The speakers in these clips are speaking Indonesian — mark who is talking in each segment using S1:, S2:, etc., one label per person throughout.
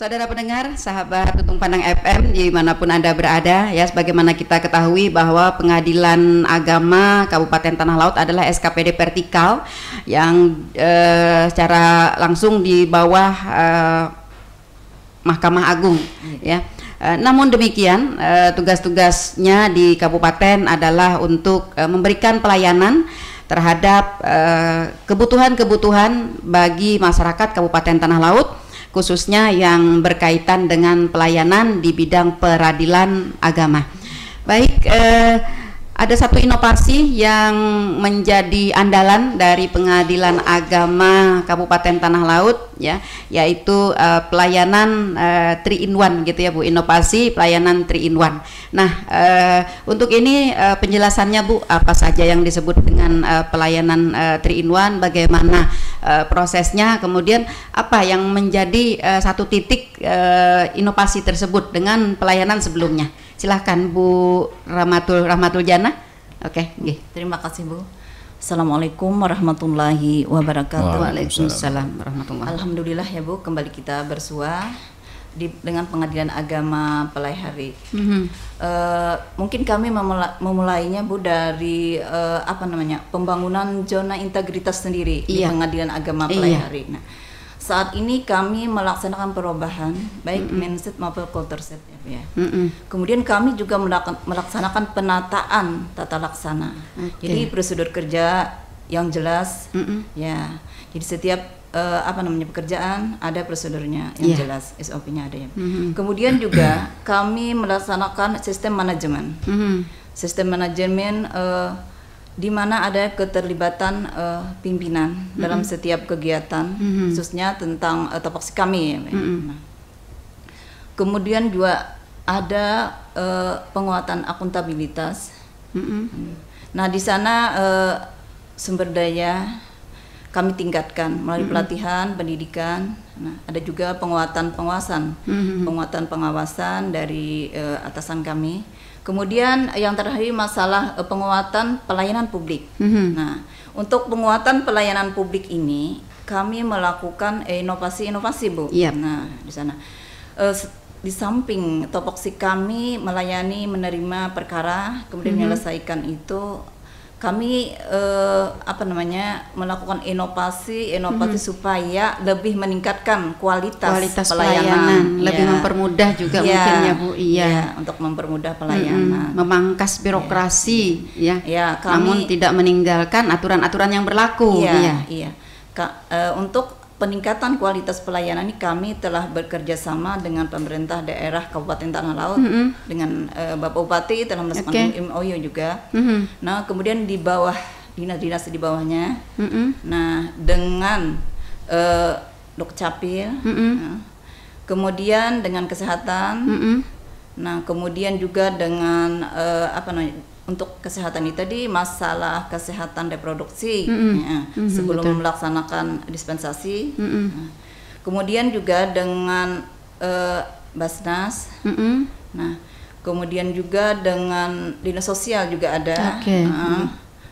S1: Saudara pendengar, sahabat Tutung Pandang FM dimanapun Anda berada, ya, sebagaimana kita ketahui bahwa Pengadilan Agama Kabupaten Tanah Laut adalah SKPD vertikal yang secara langsung di bawah Mahkamah Agung, ya. Namun demikian, tugas-tugasnya di kabupaten adalah untuk memberikan pelayanan terhadap kebutuhan-kebutuhan bagi masyarakat Kabupaten Tanah Laut, khususnya yang berkaitan dengan pelayanan di bidang peradilan agama. Baik, ada satu inovasi yang menjadi andalan dari Pengadilan Agama Kabupaten Tanah Laut, ya, yaitu pelayanan 3 in 1 gitu ya Bu, inovasi pelayanan 3 in 1. Nah, untuk ini penjelasannya Bu, apa saja yang disebut dengan pelayanan 3 in 1, bagaimana prosesnya, kemudian apa yang menjadi satu titik inovasi tersebut dengan pelayanan sebelumnya. Silahkan Bu Rahmatul Jana. Oke, okay.
S2: Terima kasih Bu. Assalamualaikum warahmatullahi wabarakatuh.
S1: Waalaikumsalam warahmatullahi wabarakatuh.
S2: Alhamdulillah ya Bu, kembali kita bersua dengan Pengadilan Agama Pelai Hari. Mungkin kami memulainya Bu dari pembangunan zona integritas sendiri di Pengadilan Agama Pelai Hari. Nah, saat ini kami melaksanakan perubahan baik mindset maupun culture set ya. Kemudian kami juga melaksanakan penataan tata laksana. Jadi prosedur kerja yang jelas ya. Jadi setiap pekerjaan ada prosedurnya yang jelas, SOP-nya ada ya. Kemudian juga kami melaksanakan sistem manajemen. Sistem manajemen di mana ada keterlibatan pimpinan dalam setiap kegiatan, khususnya tentang topoksi kami. Nah, kemudian juga ada penguatan akuntabilitas. Nah, di sana sumber daya kami tingkatkan melalui pelatihan, pendidikan. Nah, ada juga penguatan pengawasan dari atasan kami. Kemudian yang terakhir masalah penguatan pelayanan publik. Nah, untuk penguatan pelayanan publik ini kami melakukan inovasi-inovasi Bu. Nah, di sana di samping topoksi kami melayani menerima perkara kemudian menyelesaikan itu, kami melakukan inovasi supaya lebih meningkatkan kualitas pelayanan,
S1: lebih mempermudah juga mungkin ya Bu.
S2: Untuk mempermudah pelayanan,
S1: memangkas birokrasi namun tidak meninggalkan aturan-aturan yang berlaku.
S2: Untuk peningkatan kualitas pelayanan ini kami telah bekerja sama dengan pemerintah daerah Kabupaten Tanah Laut, dengan Bapak Bupati telah melakukan MOU juga. Nah, kemudian di bawah dinas-dinas di bawahnya, nah dengan Dukcapil, kemudian dengan kesehatan, nah kemudian juga dengan untuk kesehatan itu tadi masalah kesehatan reproduksi sebelum melaksanakan dispensasi. Kemudian juga dengan Basnas. Nah, kemudian juga dengan dinas sosial juga ada.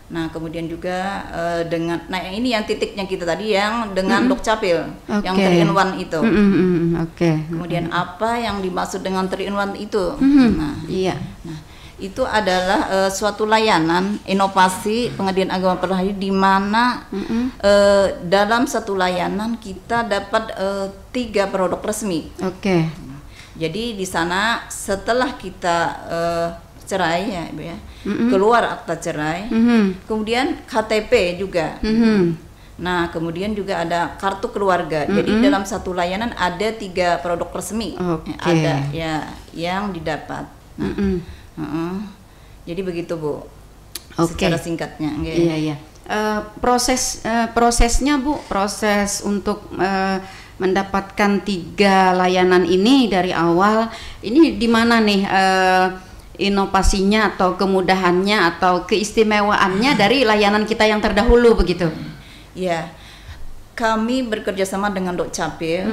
S2: Nah, kemudian juga dengan ini yang titiknya kita tadi yang dengan Dukcapil yang 3 in 1 itu. Kemudian apa yang dimaksud dengan 3 in 1 itu? Nah, itu adalah suatu layanan inovasi Pengadilan Agama Pelai Hari di mana dalam satu layanan kita dapat 3 produk resmi. Jadi di sana setelah kita cerai ya Ibu ya, keluar akta cerai, kemudian KTP juga. Nah, kemudian juga ada kartu keluarga. Jadi dalam satu layanan ada 3 produk resmi ada ya yang didapat. Jadi begitu Bu, secara singkatnya.
S1: Prosesnya Bu, proses untuk mendapatkan 3 layanan ini dari awal, ini di mana nih inovasinya atau kemudahannya atau keistimewaannya dari layanan kita yang terdahulu begitu?
S2: Ya, kami bekerja sama dengan Dukcapil,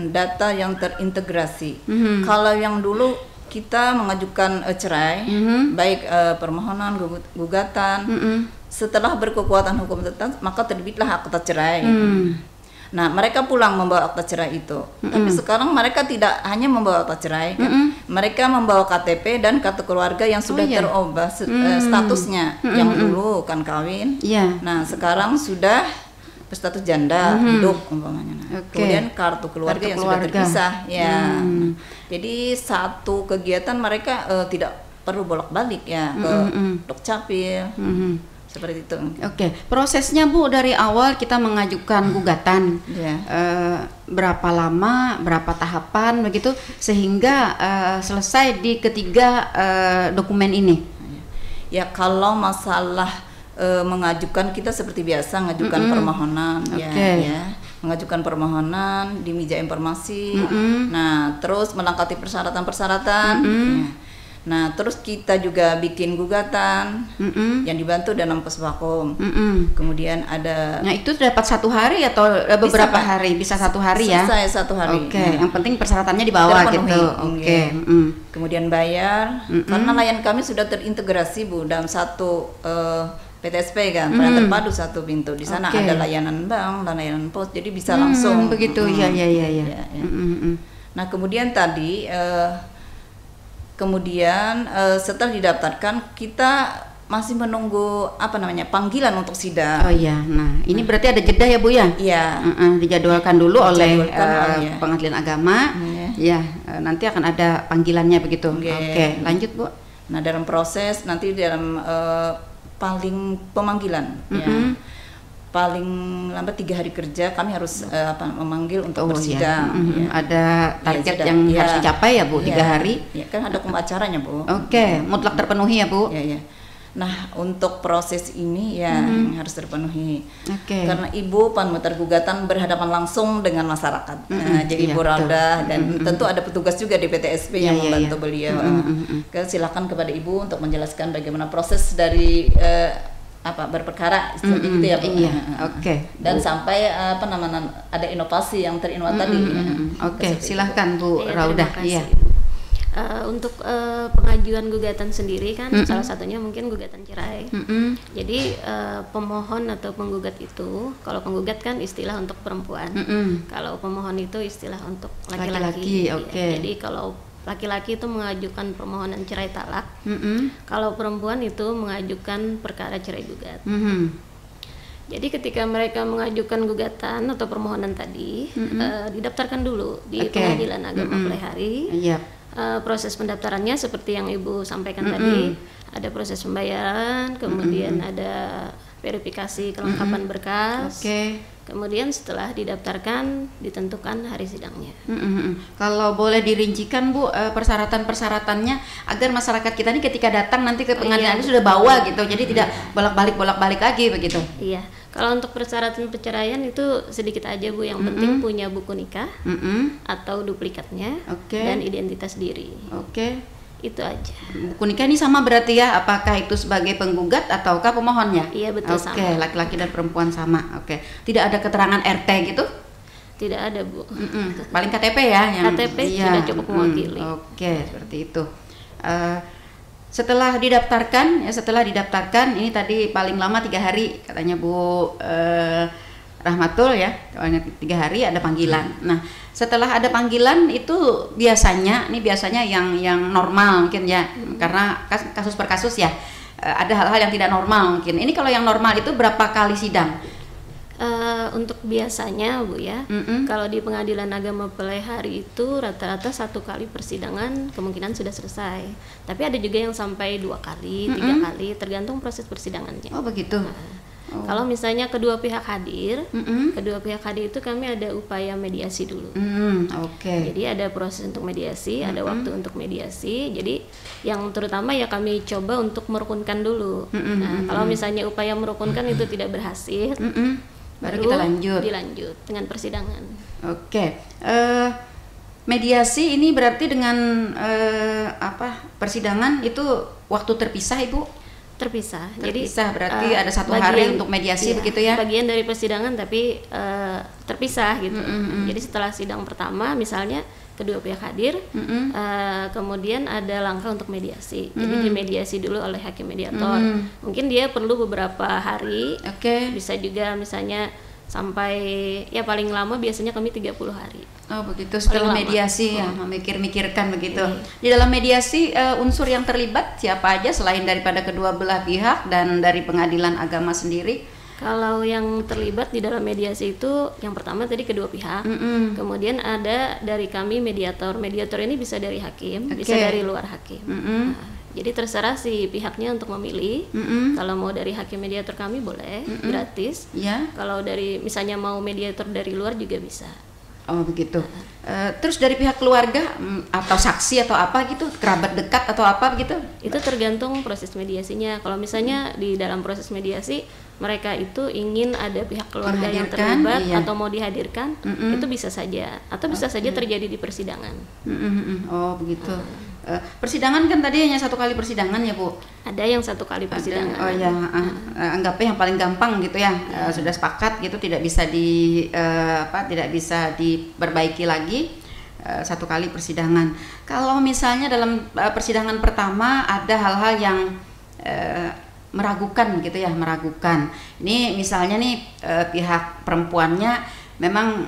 S2: data yang terintegrasi. Kalau yang dulu kita mengajukan cerai, baik permohonan, gugatan, setelah berkekuatan hukum tetap maka terbitlah akta cerai. Nah, mereka pulang membawa akta cerai itu. Tapi sekarang mereka tidak hanya membawa akta cerai, kan? Mereka membawa KTP dan kartu keluarga yang sudah terubah statusnya. Yang dulu kan kawin. Nah, sekarang sudah berstatus janda, hidup umpamanya. Kemudian kartu keluarga yang sudah terpisah, ya. Jadi satu kegiatan mereka tidak perlu bolak-balik ya ke Dukcapil. Seperti itu.
S1: Oke, prosesnya Bu dari awal kita mengajukan gugatan, berapa lama, berapa tahapan begitu sehingga selesai di ketiga dokumen ini?
S2: Ya kalau masalah mengajukan kita seperti biasa mengajukan permohonan, ya, mengajukan permohonan di meja informasi. Nah, terus melengkapi persyaratan-persyaratan. Nah, terus kita juga bikin gugatan yang dibantu dalam Puspakom. Kemudian ada.
S1: Nah, itu dapat 1 hari atau beberapa hari? Bisa 1 hari ya?
S2: Selesai 1 hari.
S1: Oke, yang penting persyaratannya dibawa gitu. Oke.
S2: Kemudian bayar, karena layan kami sudah terintegrasi Bu dalam satu PTSP kan, pelayanan terpadu satu pintu. Di sana ada layanan bank dan layanan pos, jadi bisa langsung.
S1: Begitu, ya.
S2: Nah, kemudian tadi. Kemudian setelah didaftarkan kita masih menunggu panggilan untuk sidang.
S1: Oh iya, nah ini berarti ada jeda ya Bu ya?
S2: Iya.
S1: Dijadwalkan dulu oleh Pengadilan Agama. Ya, nanti akan ada panggilannya begitu. Oke, lanjut Bu.
S2: Nah, dalam proses nanti dalam paling pemanggilan, paling lambat 3 hari kerja kami harus memanggil untuk bersidang.
S1: Ada target yang harus dicapai ya Bu, 3 hari.
S2: Ya, kan ada acaranya Bu.
S1: Oke, mutlak terpenuhi ya Bu.
S2: Ya. Nah, untuk proses ini harus terpenuhi. Karena Ibu Panmutar Gugatan berhadapan langsung dengan masyarakat. Jadi Ibu Raudah dan tentu ada petugas juga di PTSP yang membantu beliau. Silakan kepada Ibu untuk menjelaskan bagaimana proses dari berperkara gitu ya Bu. Dan sampai ada inovasi yang terinovat tadi.
S1: Silahkan Bu Raudah.
S3: Untuk pengajuan gugatan sendiri kan salah satunya mungkin gugatan cerai. Jadi pemohon atau penggugat itu, kalau penggugat kan istilah untuk perempuan, kalau pemohon itu istilah untuk laki-laki. Jadi kalau laki-laki itu mengajukan permohonan cerai talak, kalau perempuan itu mengajukan perkara cerai gugat. Jadi ketika mereka mengajukan gugatan atau permohonan tadi, didaftarkan dulu di Pengadilan Agama Peleihari. Proses pendaftarannya seperti yang Ibu sampaikan tadi, ada proses pembayaran, kemudian ada verifikasi kelengkapan berkas. Kemudian setelah didaftarkan ditentukan hari sidangnya.
S1: Kalau boleh dirincikan Bu, persyaratan-persyaratannya agar masyarakat kita ini ketika datang nanti ke pengadilan ini sudah bawa gitu, jadi tidak bolak-balik lagi begitu.
S3: Iya. Kalau untuk persyaratan perceraian itu sedikit aja Bu, yang penting punya buku nikah atau duplikatnya dan identitas diri. Itu aja.
S1: Buku nikah ini sama berarti ya, apakah itu sebagai penggugat ataukah pemohonnya?
S3: Iya betul sama.
S1: Laki-laki dan perempuan sama. Tidak ada keterangan RT gitu?
S3: Tidak ada Bu.
S1: Paling KTP ya yang
S3: KTP sudah cukup mewakili.
S1: Seperti itu. Setelah didaftarkan ini tadi paling lama 3 hari katanya Bu Rahmatul ya, 3 hari ada panggilan. Nah, setelah ada panggilan itu biasanya yang normal mungkin ya, karena kasus per kasus ya, ada hal-hal yang tidak normal mungkin. Ini kalau yang normal itu berapa kali sidang?
S3: Untuk biasanya Bu ya, kalau di Pengadilan Agama Peleihari itu rata-rata 1 kali persidangan kemungkinan sudah selesai. Tapi ada juga yang sampai 2 kali, 3 kali, tergantung proses persidangannya.
S1: Oh begitu.
S3: Kalau misalnya kedua pihak hadir, itu kami ada upaya mediasi dulu. Jadi ada proses untuk mediasi, ada waktu untuk mediasi. Jadi yang terutama ya kami coba untuk merukunkan dulu. Nah, kalau misalnya upaya merukunkan itu tidak berhasil,
S1: baru kita
S3: dilanjut dengan persidangan.
S1: Mediasi ini berarti dengan persidangan itu waktu terpisah Ibu?
S3: Terpisah.
S1: Jadi berarti ada 1 hari untuk mediasi begitu ya?
S3: Bagian dari persidangan tapi terpisah gitu. Jadi setelah sidang pertama misalnya kedua pihak hadir, kemudian ada langkah untuk mediasi. Jadi dimediasi dulu oleh hakim mediator. Mungkin dia perlu beberapa hari. Bisa juga misalnya sampai ya paling lama biasanya kami 30 hari.
S1: Oh begitu, setelah mediasi ya, memikir-mikirkan begitu. Di dalam mediasi unsur yang terlibat siapa aja selain daripada kedua belah pihak dan dari pengadilan agama sendiri?
S3: Kalau yang terlibat di dalam mediasi itu yang pertama tadi kedua pihak, kemudian ada dari kami mediator. Mediator ini bisa dari hakim, bisa dari luar hakim. Nah, jadi terserah si pihaknya untuk memilih. Kalau mau dari hakim mediator kami boleh, gratis. Kalau dari misalnya mau mediator dari luar juga bisa.
S1: Oh begitu. Terus dari pihak keluarga atau saksi atau apa gitu, kerabat dekat atau apa gitu?
S3: Itu tergantung proses mediasinya. Kalau misalnya di dalam proses mediasi mereka itu ingin ada pihak keluarga yang terlibat atau mau dihadirkan, itu bisa saja. Atau bisa saja terjadi di persidangan.
S1: Oh begitu. Persidangan kan tadi hanya 1 kali persidangan ya Bu?
S3: Ada yang 1 kali persidangan.
S1: Oh ya, anggapnya yang paling gampang gitu ya. Sudah sepakat gitu, tidak bisa tidak bisa diperbaiki lagi. 1 kali persidangan. Kalau misalnya dalam persidangan pertama ada hal-hal yang meragukan gitu ya, meragukan. Ini misalnya nih pihak perempuannya memang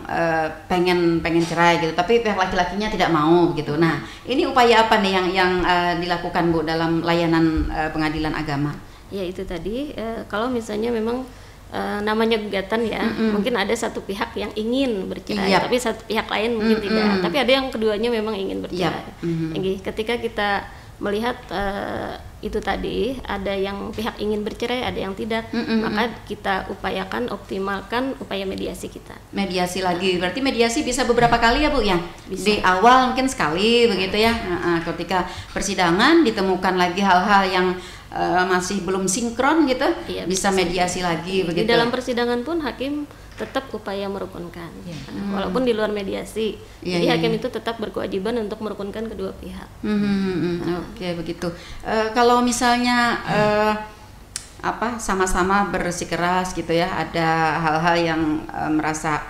S1: pengen cerai gitu, tapi pihak laki-lakinya tidak mau gitu. Nah, ini upaya apa nih yang dilakukan Bu dalam layanan pengadilan agama?
S3: Ya itu tadi, kalau misalnya memang namanya gugatan ya, mungkin ada satu pihak yang ingin bercerai, tapi satu pihak lain mungkin tidak. Tapi ada yang keduanya memang ingin bercerai. Ketika kita melihat itu tadi ada yang pihak ingin bercerai, ada yang tidak, maka kita upayakan optimalkan upaya mediasi kita.
S1: Mediasi lagi, berarti mediasi bisa beberapa kali ya Bu ya? Bisa. Di awal mungkin sekali begitu ya. Ketika persidangan ditemukan lagi hal-hal yang masih belum sinkron gitu, bisa mediasi lagi begitu.
S3: Di dalam persidangan pun hakim tetap upaya merukunkan, walaupun di luar mediasi, jadi hakim itu tetap berkewajiban untuk merukunkan kedua pihak.
S1: Oke, begitu. Kalau misalnya sama-sama bersikeras gitu ya, ada hal-hal yang merasa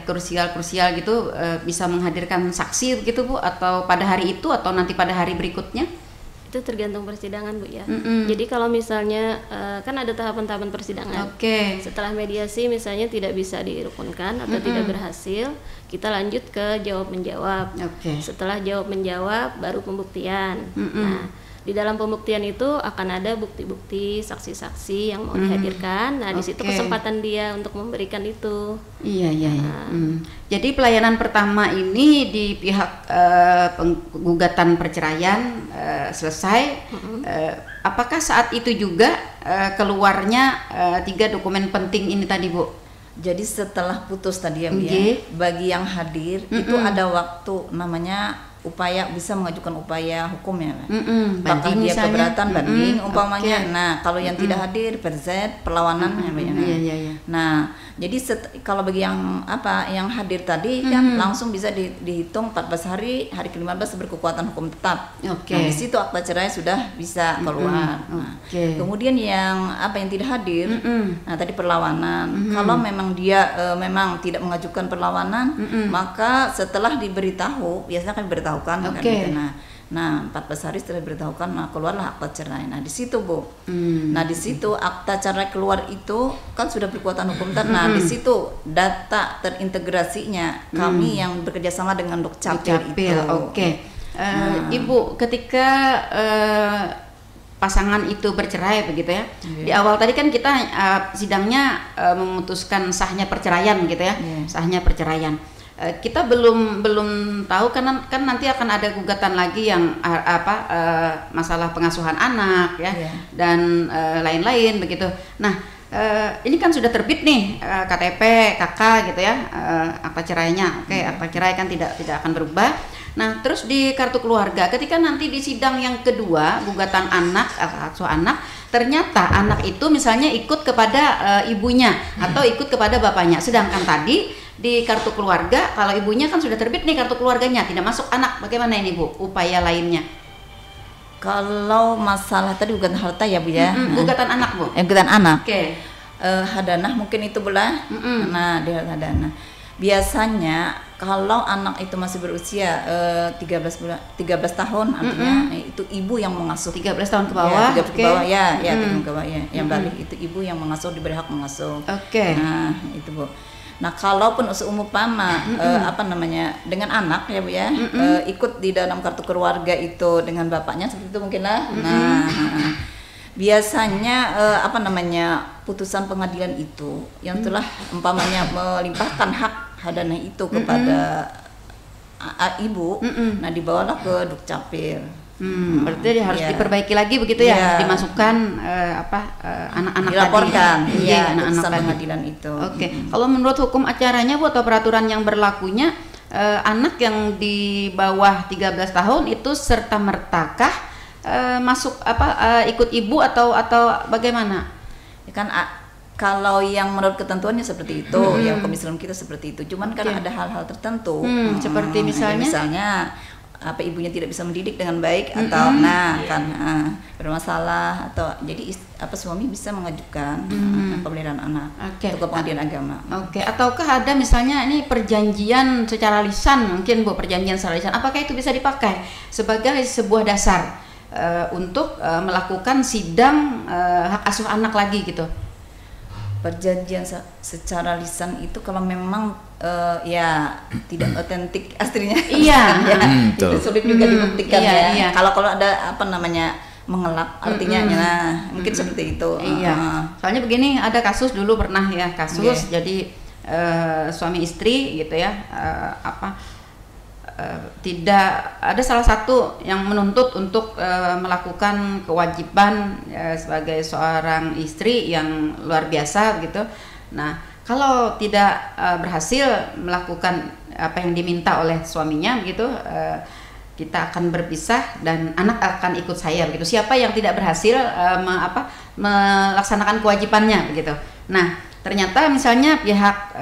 S1: krusial gitu, bisa menghadirkan saksi gitu Bu, atau pada hari itu atau nanti pada hari berikutnya?
S3: Itu tergantung persidangan Bu ya. Jadi kalau misalnya kan ada tahapan-tahapan persidangan. Setelah mediasi misalnya tidak bisa dirukunkan atau tidak berhasil, kita lanjut ke jawab menjawab. Setelah jawab menjawab baru pembuktian. Nah, di dalam pembuktian itu akan ada bukti-bukti, saksi-saksi yang mau dihadirkan. Nah, di situ kesempatan dia untuk memberikan itu.
S1: Jadi pelayanan pertama ini di pihak penggugatan perceraian selesai. Apakah saat itu juga keluarnya 3 dokumen penting ini tadi Bu?
S2: Jadi setelah putus tadi ya Bu ya, bagi yang hadir itu ada waktu namanya upaya, bisa mengajukan upaya hukum ya, apakah dia keberatan banding umpamanya. Nah kalau yang tidak hadir perlawanan Nah jadi kalau bagi yang yang hadir tadi kan langsung bisa dihitung 14 hari, hari ke-15 berkekuatan hukum tetap. Nah di situ akta cerai sudah bisa keluar. Nah, kemudian yang tidak hadir, nah tadi perlawanan. Kalau memang dia memang tidak mengajukan perlawanan, maka setelah diberitahu, biasanya kan diberitahukan Nah 14 hari setelah diberitahukan, keluarlah akta cerai. Nah di situ Bu, nah di situ akta cerai keluar itu kan sudah berkekuatan hukum tetap. Nah di situ data terintegrasinya kami yang bekerja sama dengan Dukcapil itu.
S1: Ibu, ketika pasangan itu bercerai begitu ya, di awal tadi kan kita sidangnya memutuskan sahnya perceraian gitu ya, sahnya perceraian. Kita belum tahu kan nanti akan ada gugatan lagi yang masalah pengasuhan anak ya, dan lain-lain begitu. Nah ini kan sudah terbit nih KTP KK gitu ya, akta cerainya. Akta cerai kan tidak akan berubah. Nah terus di kartu keluarga, ketika nanti di sidang yang kedua gugatan anak, asuh anak, ternyata anak itu misalnya ikut kepada ibunya atau ikut kepada bapaknya, sedangkan tadi di kartu keluarga kalau ibunya kan sudah terbit nih kartu keluarganya, tidak masuk anak. Bagaimana ini Bu upaya lainnya?
S2: Kalau masalah tadi gugatan harta ya Bu ya,
S1: gugatan anak Bu.
S2: Gugatan anak. Hadanah mungkin itu belah. Nah di hadanah. Biasanya kalau anak itu masih berusia 13 tahun, artinya itu ibu yang mengasuh.
S1: 13 tahun ke bawah.
S2: Ya, 13 ke bawah ya, ya 13 ke bawah ya. Yang balik itu ibu yang mengasuh, diberi hak mengasuh.
S1: Oke.
S2: Nah, itu Bu. Nah, kalaupun seumpama dengan anak ya Bu ya, ikut di dalam kartu keluarga itu dengan bapaknya seperti itu mungkin lah. Nah, biasanya putusan pengadilan itu yang telah umpamanya melimpahkan hak dana itu kepada ibu, nah dibawalah ke Dukcapil.
S1: Berarti harus diperbaiki lagi begitu ya, dimasukkan anak-anak
S2: dilaporkan,
S1: tadi.
S2: Putusan pengadilan itu.
S1: Oke. Kalau menurut hukum acaranya Bu atau peraturan yang berlakunya, anak yang di bawah 13 tahun itu serta mertakah masuk ikut ibu atau bagaimana?
S2: Ya kan kalau yang menurut ketentuannya seperti itu, yang hukum Islam kita seperti itu. Cuman kan ada hal-hal tertentu,
S1: seperti misalnya
S2: ibunya tidak bisa mendidik dengan baik atau bermasalah atau jadi suami bisa mengajukan pemeliharaan anak ke pengadilan agama.
S1: Ataukah ada misalnya ini perjanjian secara lisan, mungkin Bu, perjanjian secara lisan, apakah itu bisa dipakai sebagai sebuah dasar untuk melakukan sidang hak asuh anak lagi gitu?
S2: Perjanjian secara lisan itu kalau memang tidak otentik aslinya, itu sulit juga dibuktikan ya. Kalau ada mengelak artinya, mungkin seperti itu.
S1: Soalnya begini, ada kasus dulu pernah ya jadi suami istri gitu ya, tidak ada salah satu yang menuntut untuk melakukan kewajiban sebagai seorang istri yang luar biasa gitu. Nah, kalau tidak berhasil melakukan apa yang diminta oleh suaminya begitu, kita akan berpisah dan anak akan ikut saya begitu. Siapa yang tidak berhasil melaksanakan kewajibannya begitu. Nah, ternyata misalnya pihak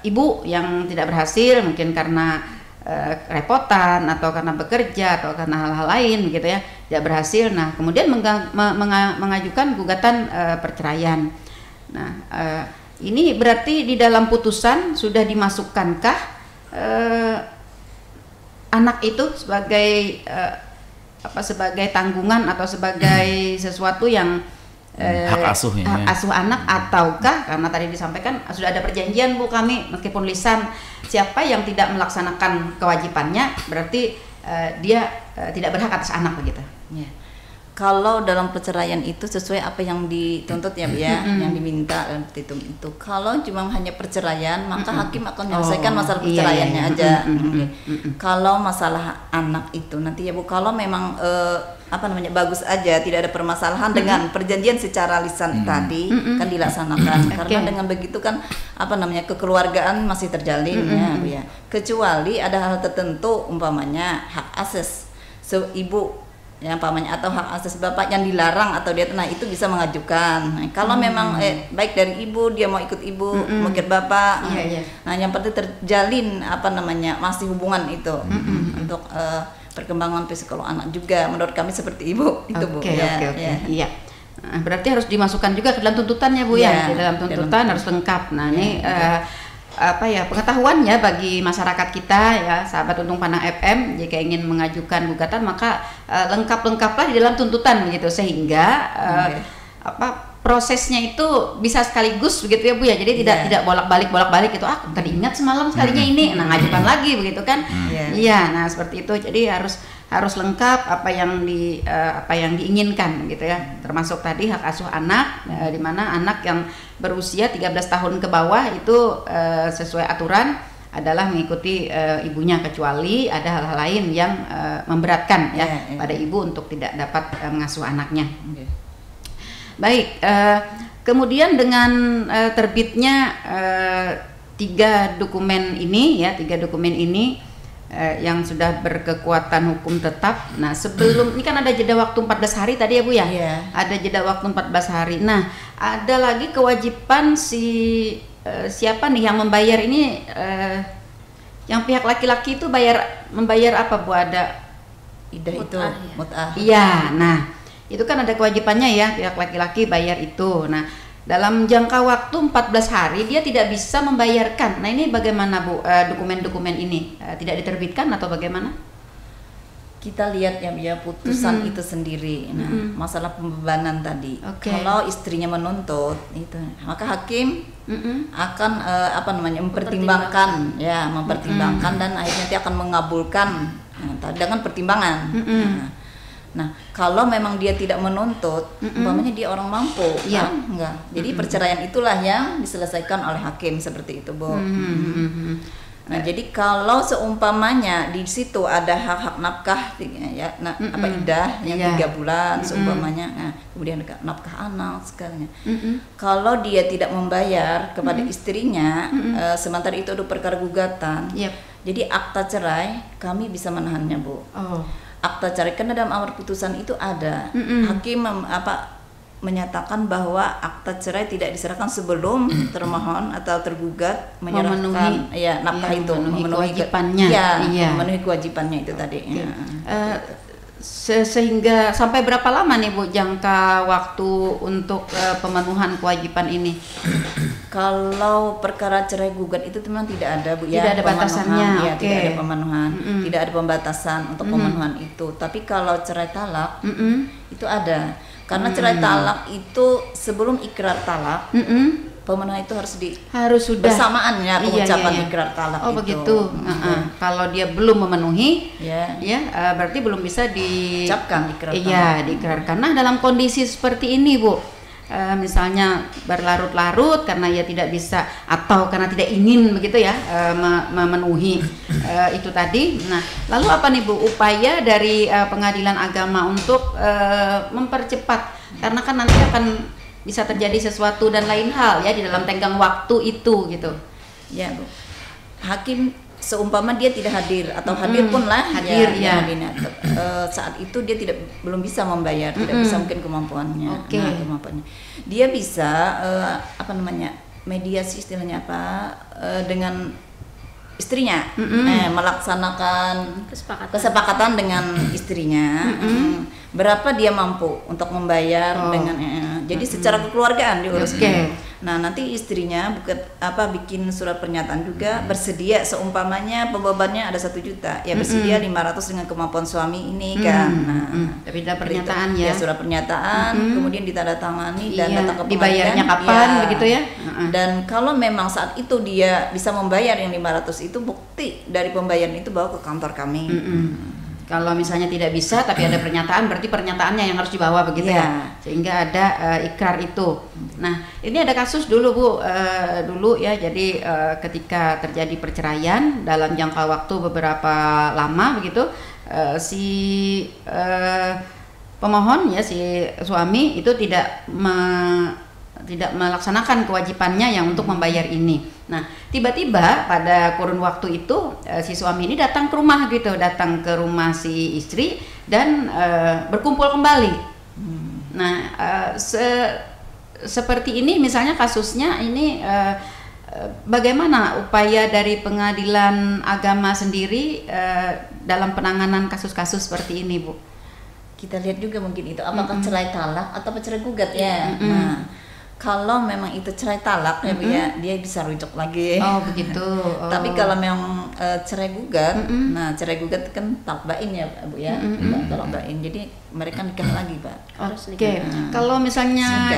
S1: ibu yang tidak berhasil mungkin karena kerepotan atau karena bekerja atau karena hal-hal lain begitu ya, tidak berhasil. Nah, kemudian mengajukan gugatan perceraian. Nah, ini berarti di dalam putusan sudah dimasukkankah anak itu sebagai sebagai tanggungan atau sebagai sesuatu yang hak asuh anak, ataukah karena tadi disampaikan sudah ada perjanjian Bu kami meskipun lisan, siapa yang tidak melaksanakan kewajibannya berarti dia tidak berhak atas anak begitu.
S2: Kalau dalam perceraian itu sesuai apa yang dituntut ya Bu ya, yang diminta dalam petitum itu. Kalau cuma hanya perceraian, maka hakim akan menyelesaikan masalah perceraiannya aja. Kalau masalah anak itu nanti ya Bu, kalau memang bagus aja, tidak ada permasalahan dengan perjanjian secara lisan tadi kan dilaksanakan. Karena dengan begitu kan kekeluargaan masih terjalin ya Bu ya. Kecuali ada hal tertentu umpamanya hak akses ibu yang umpamanya atau hak akses bapak yang dilarang atau dia, nah itu bisa mengajukan. Nah, kalau memang baik dari ibu dia mau ikut ibu, mau ikut bapak, nah yang penting terjalin masih hubungan itu untuk perkembangan psikolog anak juga menurut kami seperti ibu itu Bu.
S1: Iya. Nah, berarti harus dimasukkan juga ke dalam tuntutannya Bu ya. Di dalam tuntutan harus lengkap. Nah, ini pengetahuannya bagi masyarakat kita ya, sahabat Untung Pandang FM, jika ingin mengajukan gugatan maka lengkap-lengkaplah di dalam tuntutan begitu, sehingga prosesnya itu bisa sekaligus begitu ya Bu ya. Jadi tidak bolak-balik itu tadi ingat semalam sekalinya ini, nah ngajukan lagi begitu kan. Nah seperti itu. Jadi harus lengkap apa yang diinginkan gitu ya, termasuk tadi hak asuh anak, di mana anak yang berusia 13 tahun ke bawah itu sesuai aturan adalah mengikuti ibunya, kecuali ada hal-hal lain yang memberatkan pada ibu untuk tidak dapat mengasuh anaknya. Baik, kemudian dengan terbitnya tiga dokumen ini yang sudah berkekuatan hukum tetap. Nah, sebelum ini kan ada jeda waktu 14 hari tadi ya Bu ya? Ada jeda waktu 14 hari. Nah, ada lagi kewajiban siapa nih yang membayar ini, yang pihak laki-laki itu membayar apa Bu? Ada
S2: mut'ah.
S1: Iya, nah itu kan ada kewajibannya ya, pihak laki-laki bayar itu. Nah dalam jangka waktu 14 hari dia tidak bisa membayarkan. Nah ini bagaimana Bu, dokumen-dokumen ini tidak diterbitkan atau bagaimana?
S2: Kita lihat ya putusan itu sendiri. Nah, masalah pembebanan tadi. Kalau istrinya menuntut itu, maka hakim akan mempertimbangkan dan akhirnya dia akan mengabulkan dengan pertimbangan. Nah, kalau memang dia tidak menuntut, umpamanya dia orang mampu, kan? Enggak. Jadi perceraian itulah yang diselesaikan oleh hakim seperti itu, Bu. Nah, jadi kalau seumpamanya di situ ada hak-hak nafkah, ya, idah yang 3 bulan seumpamanya, nah, kemudian nafkah anak segalanya. Kalau dia tidak membayar kepada istrinya, sementara itu ada perkara gugatan, jadi akta cerai kami bisa menahannya, Bu. Akta cerai karena dalam amar putusan itu ada hakim menyatakan bahwa akta cerai tidak diserahkan sebelum termohon atau tergugat menyerahkan nafkah itu, memenuhi
S1: kewajibannya.
S2: Memenuhi kewajibannya itu tadi.
S1: Sehingga sampai berapa lama nih Bu jangka waktu untuk pemenuhan kewajiban ini?
S2: Kalau perkara cerai gugat itu memang tidak ada, Bu,
S1: tidak ada batasannya.
S2: Tidak ada pemenuhan, tidak ada pembatasan untuk pemenuhan itu. Tapi kalau cerai talak itu ada. Karena cerai talak itu sebelum ikrar talak, pemenuhan itu harus sudah bersamaan ya pengucapan ikrar talak.
S1: Begitu. Kalau dia belum memenuhi, berarti belum bisa diucapkan ikrar talak. Diikrarkan. Nah, dalam kondisi seperti ini, Bu, misalnya berlarut-larut karena ia tidak bisa atau karena tidak ingin begitu ya memenuhi itu tadi. Nah, lalu apa nih Bu upaya dari pengadilan agama untuk mempercepat, karena kan nanti akan bisa terjadi sesuatu dan lain hal ya di dalam tenggang waktu itu gitu.
S2: Ya, Bu. Hakim seumpama dia tidak hadir atau hadir pun lah saat itu dia belum bisa membayar, tidak bisa mungkin kemampuannya. Kemampuannya dia bisa mediasi istilahnya dengan istrinya, melaksanakan kesepakatan dengan istrinya, berapa dia mampu untuk membayar dengan jadi secara kekeluargaan diurus. Nah, nanti istrinya bikin surat pernyataan juga bersedia seumpamanya pembebannya ada 1 juta, ya bersedia 500 dengan kemampuan suami ini kan.
S1: Tapi ada pernyataan
S2: surat pernyataan, kemudian ditandatangani dan datang ke
S1: dibayarnya kapan begitu ya.
S2: Dan kalau memang saat itu dia bisa membayar yang 500 itu, bukti dari pembayaran itu bawa ke kantor kami.
S1: Kalau misalnya tidak bisa tapi ada pernyataan, berarti pernyataannya yang harus dibawa begitu ya, sehingga ada ikrar itu. Nah, ini ada kasus dulu Bu, dulu ya, jadi ketika terjadi perceraian dalam jangka waktu beberapa lama begitu, si pemohon ya, si suami itu tidak melaksanakan kewajibannya yang untuk membayar ini. Nah, tiba-tiba pada kurun waktu itu si suami ini datang ke rumah si istri dan berkumpul kembali. Nah, seperti ini misalnya kasusnya ini, bagaimana upaya dari pengadilan agama sendiri dalam penanganan kasus-kasus seperti ini, Bu?
S2: Kita lihat juga mungkin itu apakah cerai talak atau cerai gugat ya. Nah, kalau memang itu cerai talak ya Bu ya, dia bisa rujuk lagi.
S1: Begitu.
S2: Tapi kalau memang cerai gugat, nah cerai gugat kan talak bain ya Bu ya, talak bain. Jadi mereka nikah lagi, Pak.
S1: Oke. Kalau misalnya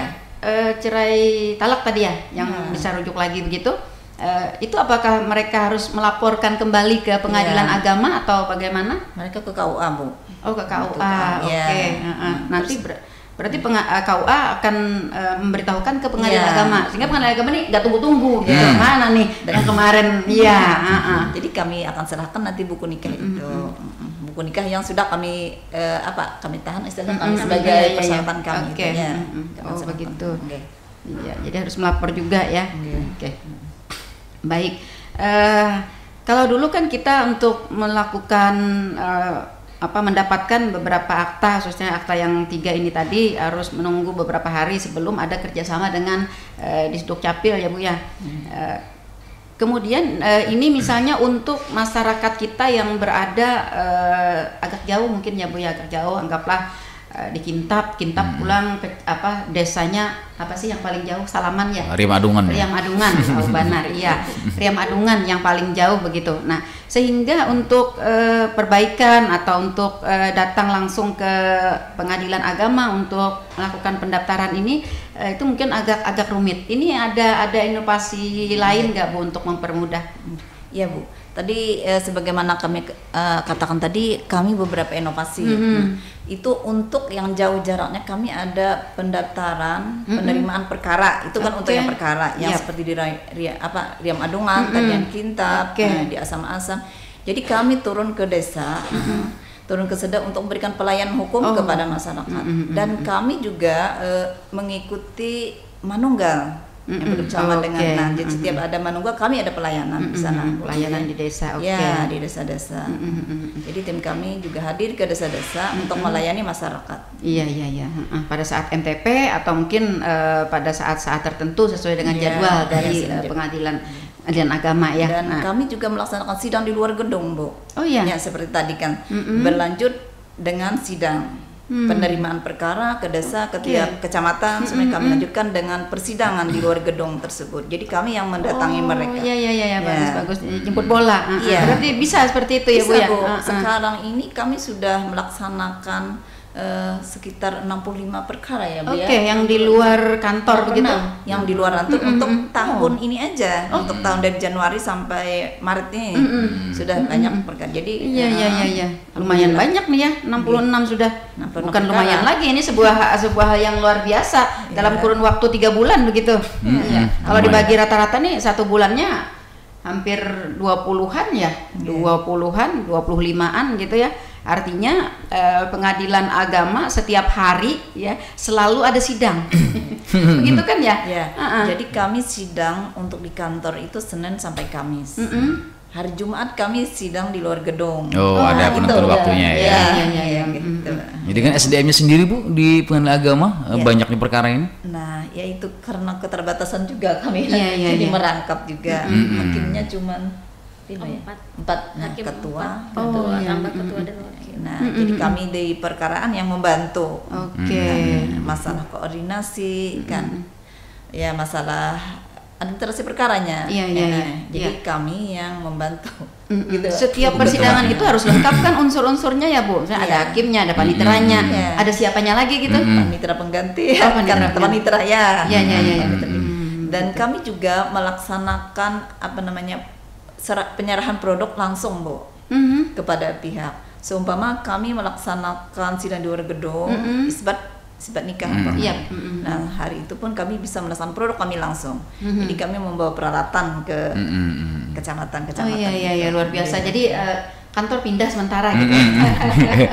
S1: cerai talak tadi ya, yang bisa rujuk lagi begitu, itu apakah mereka harus melaporkan kembali ke pengadilan agama atau bagaimana?
S2: Mereka ke KUA, Bu.
S1: Ke KUA. Oke. Nanti berarti KUA akan memberitahukan ke pengadilan agama, sehingga pengadilan agama nih nggak tunggu-tunggu gitu, mana nih yang kemarin.
S2: Jadi kami akan serahkan nanti buku nikah itu, buku nikah yang sudah kami kami tahan istilahnya kami sebagai persyaratan kami.
S1: Begitu. Iya, jadi harus melapor juga ya. Baik. Kalau dulu kan kita untuk melakukan mendapatkan beberapa akta, khususnya akta yang 3 ini tadi, harus menunggu beberapa hari sebelum ada kerjasama dengan Disduk Capil ya Bu ya. Kemudian ini misalnya untuk masyarakat kita yang berada agak jauh mungkin ya Bu ya, agak jauh, anggaplah dikintab pulang ke desanya apa sih yang paling jauh, Salaman ya?
S4: Riam Adungan.
S1: Riam Adungan, oh benar, iya. Riam Adungan yang paling jauh begitu. Nah, sehingga untuk perbaikan atau untuk datang langsung ke pengadilan agama untuk melakukan pendaftaran ini itu mungkin agak rumit. Ini ada inovasi lain nggak Bu untuk mempermudah?
S2: Iya Bu. Tadi sebagaimana kami katakan tadi, kami beberapa inovasi. Itu untuk yang jauh jaraknya kami ada pendaftaran penerimaan perkara. Itu kan untuk yang perkara yang seperti di Riam Adungan, Tadian Kintab, di Asam-Asam. Jadi kami turun ke desa, turun ke Seda untuk memberikan pelayanan hukum kepada masyarakat. Dan kami juga mengikuti manunggal. Yang bersama dengan jadi setiap ada manunggal kami ada pelayanan di sana,
S1: pelayanan di desa.
S2: Ya, di desa-desa. Jadi tim kami juga hadir ke desa-desa untuk melayani masyarakat.
S1: Iya. Pada saat MTP atau mungkin pada saat-saat tertentu sesuai dengan jadwal dari pengadilan agama ya.
S2: Dan kami juga melaksanakan sidang di luar gedung, Bu.
S1: Oh iya.
S2: Ya, seperti tadi kan berlanjut dengan sidang. Penerimaan perkara ke desa, ke tiap kecamatan, sebenarnya kami lanjutkan dengan persidangan di luar gedung tersebut. Jadi kami yang mendatangi mereka.
S1: Iya, bagus. Jemput bola. Berarti bisa seperti itu ya, Bu ya.
S2: Sekarang ini kami sudah melaksanakan sekitar 65 perkara ya Bu ya.
S1: Yang di luar kantor begitu.
S2: Yang di luar kantor untuk tahun ini aja, untuk tahun dari Januari sampai Maret ini sudah banyak perkara. Jadi
S1: iya. Lumayan banyak nih ya, 66 sudah. Bukan lumayan lagi, ini sebuah hal yang luar biasa dalam kurun waktu 3 bulan begitu. Kalau dibagi rata-rata nih 1 bulannya hampir 20-an ya, 20-an, 25-an gitu ya. Artinya pengadilan agama setiap hari ya selalu ada sidang. Begitu kan ya?
S2: Jadi kami sidang untuk di kantor itu Senin sampai Kamis. Hari Jumat kami sidang di luar gedung.
S4: Ada penentuan waktunya ya.
S2: Iya, gitu.
S4: Jadi kan SDM-nya sendiri Bu di pengadilan agama banyaknya perkara ini.
S2: Nah, ya itu karena keterbatasan juga kami jadi merangkap juga. Hakimnya cuman 4 ketua.
S3: Tambah ketua dan wakil.
S2: Nah, jadi kami di perkaraan yang membantu. Masalah koordinasi kan. Ya, masalah administrasi perkaranya. Jadi kami yang membantu. Gitu.
S1: Setiap persidangan itu harus lengkap kan unsur-unsurnya ya Bu. Misalnya ada hakimnya, ada paniteranya, ada siapanya lagi gitu.
S2: Panitera pengganti. Panitera ya. Dan kami juga melaksanakan penyerahan produk langsung Bu kepada pihak. Seumpama kami melaksanakan sidang di luar gedung, isbat nikah Nah, hari itu pun kami bisa melaksanakan produk kami langsung. Jadi kami membawa peralatan ke kecamatan-kecamatan.
S1: Iya, luar biasa. Jadi kantor pindah sementara gitu.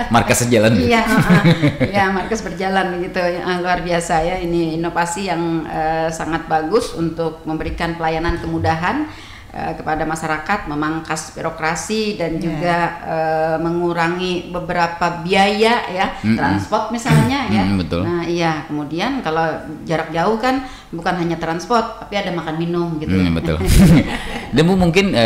S4: Markas sejalan.
S1: Iya, markas berjalan begitu. Luar biasa ya, ini inovasi yang sangat bagus untuk memberikan pelayanan kemudahan kepada masyarakat, memangkas birokrasi dan juga mengurangi beberapa biaya ya, transport misalnya ya.
S4: Betul.
S1: Nah, iya, kemudian kalau jarak jauh kan bukan hanya transport tapi ada makan minum gitu.
S4: Betul. Dan Bu mungkin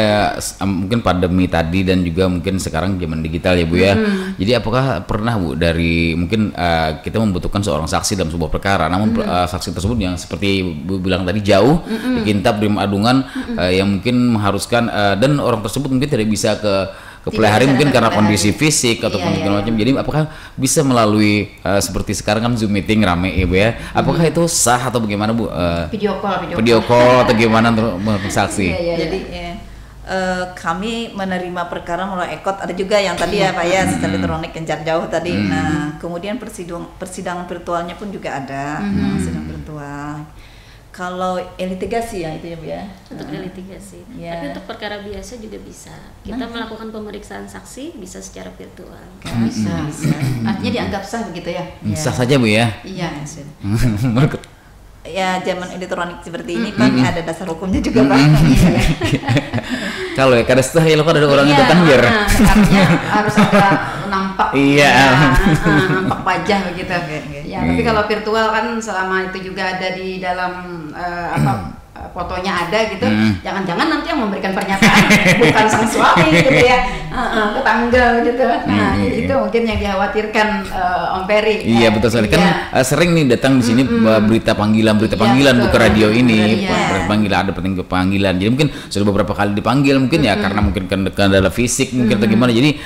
S4: pandemi tadi dan juga mungkin sekarang zaman digital ya Bu ya. Jadi apakah pernah Bu dari mungkin kita membutuhkan seorang saksi dalam sebuah perkara, namun saksi tersebut yang seperti Bu bilang tadi jauh di Kintab, Riam Adungan yang mungkin mengharuskan dan orang tersebut mungkin tidak bisa ke pelihara mungkin karena kondisi fisik ataupun segala macam. Jadi apakah bisa melalui seperti sekarang kan Zoom meeting rame ya Bu ya? Apakah itu sah atau bagaimana Bu? Video call atau gimana untuk saksi?
S2: Jadi kami menerima perkara melalui ekot, ada juga yang tadi ya Pak ya, sistem elektronik yang jarak jauh tadi. Nah, kemudian persidangan virtualnya pun juga ada, sidang virtual. Kalau litigasi ya itu ya Bu ya.
S3: Untuk litigasi. Tapi untuk perkara biasa juga bisa. Kita melakukan pemeriksaan saksi bisa secara virtual.
S1: Bisa. Artinya dianggap sah begitu ya?
S4: Sah saja Bu ya.
S1: Iya.
S2: Ya zaman elektronik seperti ini kan ada dasar hukumnya juga Pak.
S4: Kalau ya kada sah ya lo kan ada orang yang tertanggir.
S1: Artinya harus ada nampak. Nampak wajah begitu. Ya, tapi kalau virtual kan selama itu juga ada di dalam fotonya ada gitu, jangan-jangan nanti yang memberikan pernyataan bukan sang suami gitu ya, tetangga gitu. Nah itu mungkin yang dikhawatirkan Om Peri.
S4: Iya betul sekali, kan sering nih datang di sini berita panggilan bu ke radio ini, panggilan, ada panggilan. Jadi mungkin sudah beberapa kali dipanggil mungkin ya karena mungkin kendala fisik mungkin atau gimana. Jadi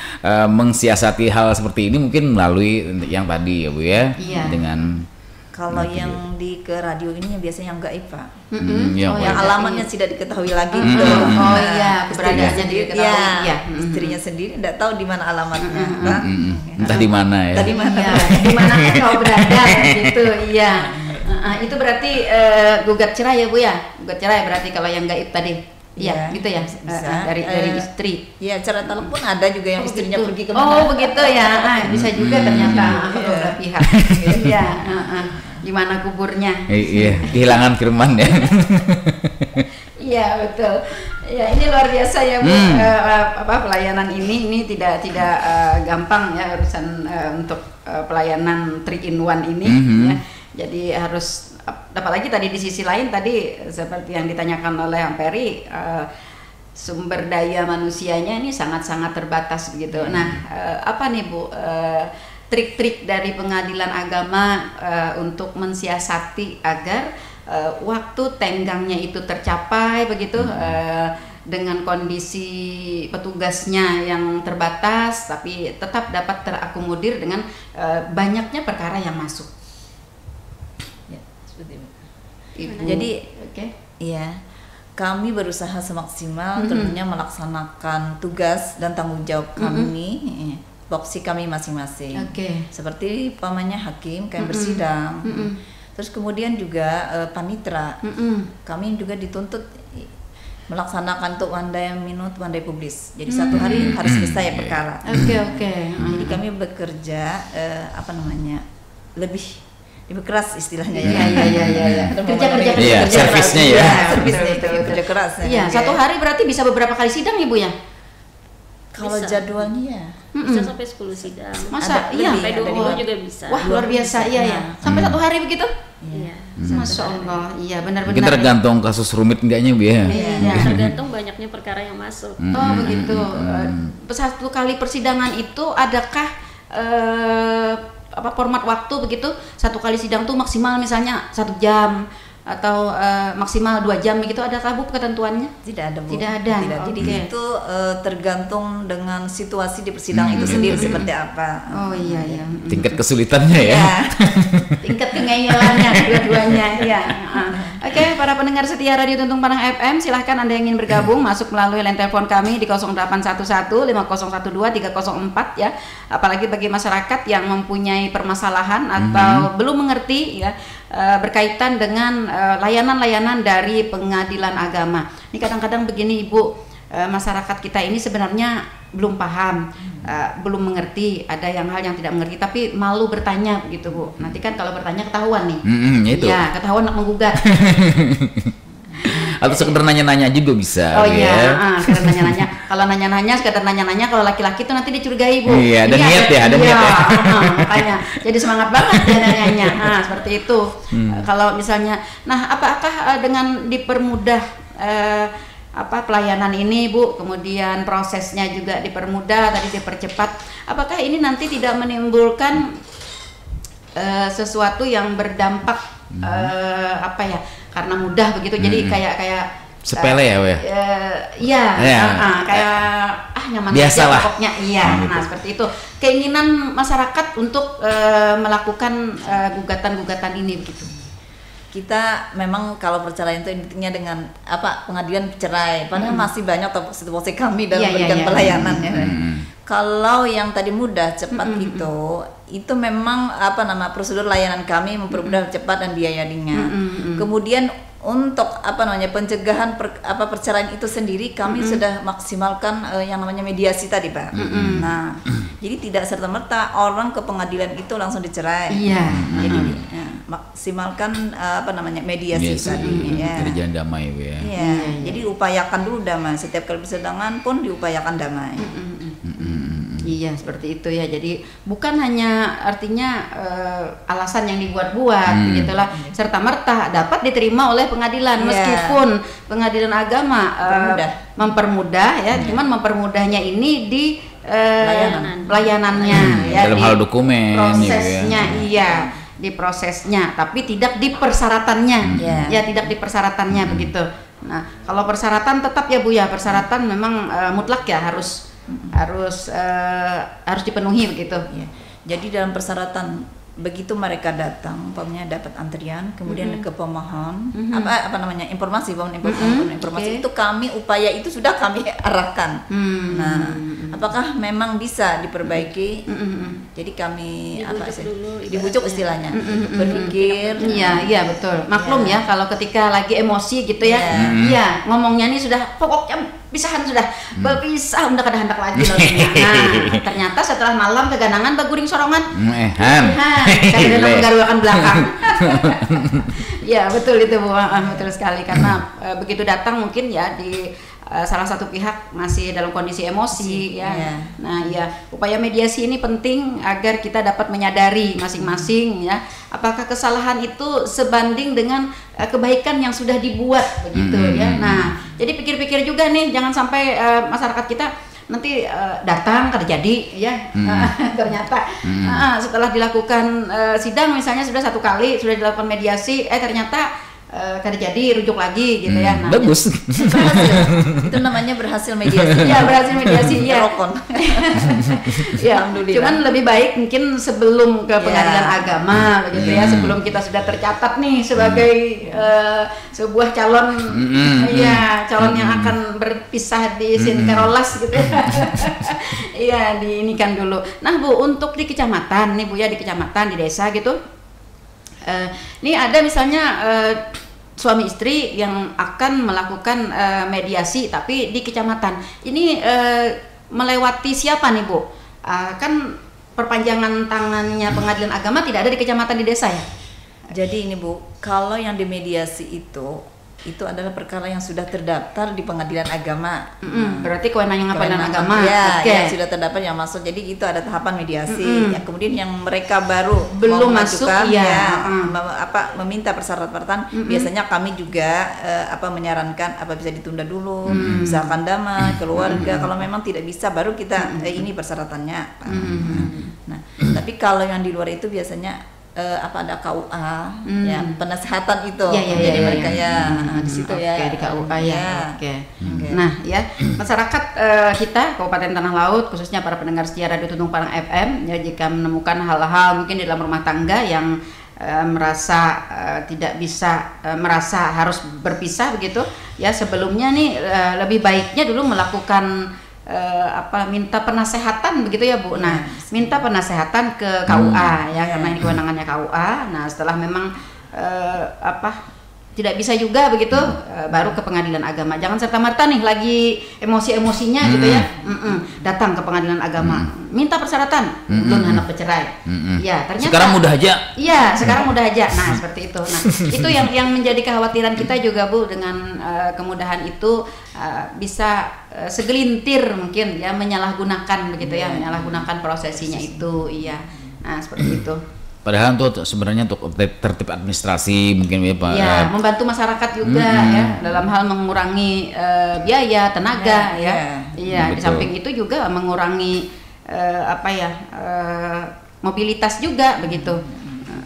S4: mensiasati hal seperti ini mungkin melalui yang tadi ya Bu ya, dengan
S2: kalau yang ke radio ini yang biasanya yang gaib Pak.
S4: Yang
S2: alamatnya tidak diketahui lagi.
S1: Keberadaannya diketahui.
S2: Istrinya sendiri tidak tahu di mana alamatnya.
S4: Entah di mana ya.
S1: Di mana kau berada gitu. Iya. Itu berarti gugat cerai ya Bu ya. Gugat cerai berarti kalau yang gaib tadi. Iya, gitu ya. Dari istri.
S2: Iya, cara telepon ada juga yang istrinya pergi ke mana.
S1: Oh, begitu ya. Bisa juga ternyata beberapa pihak. Iya, di mana kuburnya.
S4: Iya, kehilangan firman ya.
S1: Iya, betul. Ya, ini luar biasa ya Bu. Pelayanan ini tidak gampang ya urusan untuk pelayanan 3-in-1 ini ya. Jadi harus, apalagi tadi di sisi lain tadi seperti yang ditanyakan oleh Om Peri, sumber daya manusianya ini sangat-sangat terbatas begitu. Nah, apa nih Bu trik-trik dari pengadilan agama untuk mensiasati agar waktu tenggangnya itu tercapai begitu, dengan kondisi petugasnya yang terbatas tapi tetap dapat terakomodir dengan banyaknya perkara yang masuk.
S2: Ibu. Jadi, iya, kami berusaha semaksimal tentunya melaksanakan tugas dan tanggung jawab kami, voksi kami masing-masing. Seperti pamannya hakim, kami bersidang. Terus kemudian juga panitra, kami juga dituntut melaksanakan untuk wandai minut, wandai publis. Jadi satu hari harus selesai perkara. Jadi kami bekerja lebih keras istilahnya
S1: ya. Kerja
S4: servisnya ya.
S2: Servisnya itu kerja keras.
S1: Iya, satu hari berarti bisa beberapa kali sidang Ibu ya?
S2: Kalau jadwalnya
S3: bisa sampai 10 sidang.
S1: Masa? Iya,
S3: sampai 20 juga bisa.
S1: Wah, luar biasa ya. Sampai satu hari begitu?
S3: Iya.
S1: Masya Allah, iya benar-benar.
S4: Mungkin tergantung kasus rumit enggaknya Bu ya.
S3: Tergantung banyaknya perkara yang masuk.
S1: Oh begitu. Satu kali persidangan itu adakah format waktu begitu? Satu kali sidang tuh maksimal misalnya 1 jam atau maksimal 2 jam begitu, adakah Bu ketentuannya?
S2: Tidak ada Bu.
S1: Tidak ada.
S2: Jadi itu tergantung dengan situasi di persidangan itu sendiri seperti apa.
S1: Oh iya.
S4: Tingkat kesulitannya ya.
S1: Tingkat kengeyelannya dua-duanya ya. Oke, para pendengar setia Radio Tuntung Panang FM, silahkan Anda yang ingin bergabung masuk melalui line telepon kami di 0811 5012 304 ya. Apalagi bagi masyarakat yang mempunyai permasalahan atau belum mengerti ya berkaitan dengan layanan-layanan dari pengadilan agama. Ini kadang-kadang begini Ibu, masyarakat kita ini sebenarnya belum paham, belum mengerti, ada yang hal yang tidak mengerti tapi malu bertanya begitu Bu. Nanti kan kalau bertanya ketahuan nih. Ya, ketahuan nak menggugat.
S4: Atau sekedar nanya-nanya juga bisa.
S1: Oh iya, sekedar nanya-nanya. Kalau nanya-nanya, sekedar nanya-nanya, kalau laki-laki itu nanti dicurigai Bu.
S4: Iya, ada niat ya, ada niat ya.
S1: Makanya, jadi semangat banget dia nanya-nanya. Seperti itu. Kalau misalnya, nah apakah dengan dipermudah pelayanan ini Bu, kemudian prosesnya juga dipermudah, tadi dipercepat, apakah ini nanti tidak menimbulkan sesuatu yang berdampak karena mudah begitu, jadi kayak
S4: sepele
S1: ya, kayak nyaman aja pokoknya, nah seperti itu keinginan masyarakat untuk melakukan gugatan-gugatan ini begitu.
S2: Kita memang kalau perceraian itu intinya dengan pengadilan cerai, padahal masih banyak tokoh-tokoh kami dalam memberikan pelayanan ya. Kalau yang tadi mudah cepat itu memang prosedur layanan kami mempermudah cepat dan biaya ringan. Kemudian untuk pencegahan perceraian itu sendiri kami sudah maksimalkan yang namanya mediasi tadi Pak. Nah, jadi tidak serta-merta orang ke pengadilan itu langsung dicerai. Jadi maksimalkan mediasi tadi.
S4: Jadi jangan damai Bu ya.
S2: Jadi upayakan dulu damai. Setiap kali persidangan pun diupayakan damai.
S1: Iya, seperti itu ya. Jadi bukan hanya artinya alasan yang dibuat-buat begitulah serta merta dapat diterima oleh pengadilan meskipun pengadilan agama mempermudah ya, cuman mempermudahnya ini di pelayanannya ya,
S4: dalam hal dokumen
S1: prosesnya iya, di prosesnya, tapi tidak di persyaratannya ya, tidak di persyaratannya begitu. Nah, kalau persyaratan tetap ya Bu ya, persyaratan memang mutlak ya, harus dipenuhi begitu.
S2: Jadi dalam persyaratan begitu mereka datang, umpamanya dapat antrian, kemudian ke pemohon, apa namanya informasi itu kami upaya itu sudah kami arahkan. Nah, apakah memang bisa diperbaiki? Jadi kami dibujuk istilahnya, berpikir.
S1: Iya betul. Maklum ya kalau ketika lagi emosi gitu ya, iya ngomongnya ini sudah pokoknya pisahan sudah berpisah, udah kada hendak lagi loh. Nah, ternyata setelah malam keganangan baguring sorongan. Karena menggaruakan belakang. Ya betul itu Bu, betul sekali karena begitu datang mungkin ya di salah satu pihak masih dalam kondisi emosi ya. Nah ya, upaya mediasi ini penting agar kita dapat menyadari masing-masing ya, apakah kesalahan itu sebanding dengan kebaikan yang sudah dibuat begitu ya. Nah, jadi pikir-pikir juga nih, jangan sampai masyarakat kita nanti datang terjadi ya ternyata setelah dilakukan sidang misalnya sudah 1 kali sudah dilakukan mediasi ternyata terjadi rujuk lagi gitu ya. Nah,
S4: bagus.
S2: Itu namanya berhasil mediasi.
S1: Ya berhasil mediasi ya. Ya, cuman lebih baik mungkin sebelum ke pengadilan agama begitu ya, sebelum kita sudah tercatat nih sebagai sebuah calon calon yang akan berpisah di Sinterolas gitu ya. Iya, diinikan dulu. Nah Bu, untuk di kecamatan nih Bu ya, di kecamatan, di desa gitu, ini ada misalnya suami istri yang akan melakukan mediasi tapi di kecamatan. Ini melewati siapa nih Bu? Kan perpanjangan tangannya pengadilan agama tidak ada di kecamatan, di desa ya?
S2: Jadi ini Bu, kalau yang dimediasi itu adalah perkara yang sudah terdaftar di pengadilan agama.
S1: Berarti kewenangan pengadilan agama.
S2: Ya, sudah terdaftar yang masuk. Jadi itu ada tahapan mediasi. Ya, kemudian yang mereka belum masuk meminta persyaratan, biasanya kami juga menyarankan bisa ditunda dulu, misalkan damai keluarga. Kalau memang tidak bisa baru kita ini persyaratannya. Nah, tapi kalau yang di luar itu biasanya ada KUA ya, penasehatan itu. Jadi mereka di situ
S1: di KUA Nah ya, masyarakat kita Kabupaten Tanah Laut, khususnya para pendengar setia Radio Tuntung Parang FM ya, jika menemukan hal-hal mungkin di dalam rumah tangga yang merasa tidak bisa, merasa harus berpisah begitu ya, sebelumnya nih lebih baiknya dulu melakukan minta penasehatan begitu ya Bu. Nah, minta penasehatan ke KUA ya, karena ini kewenangannya KUA. Nah, setelah memang tidak bisa juga begitu, baru ke pengadilan agama. Jangan serta-merta nih lagi emosi-emosinya gitu ya, datang ke pengadilan agama, minta persyaratan, belum hendak bercerai. Ya, ternyata
S4: sekarang mudah aja.
S1: Iya, sekarang mudah aja. Nah, seperti itu. Nah, itu yang menjadi kekhawatiran kita juga Bu, dengan kemudahan itu bisa segelintir mungkin ya menyalahgunakan begitu ya, menyalahgunakan prosesinya itu. Iya. Nah, seperti itu.
S4: Padahal itu sebenarnya untuk tertib administrasi mungkin ya Pak.
S1: Ya, membantu masyarakat juga ya dalam hal mengurangi biaya, tenaga Iya, di samping itu juga mengurangi mobilitas juga begitu.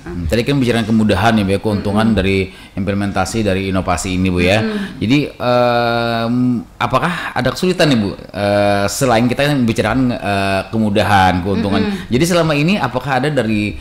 S4: Tadi kan bicara kemudahan ya Bu, keuntungan dari implementasi dari inovasi ini Bu ya. Jadi apakah ada kesulitan nih Bu, selain kita membicarakan kemudahan, keuntungan. Jadi selama ini apakah ada dari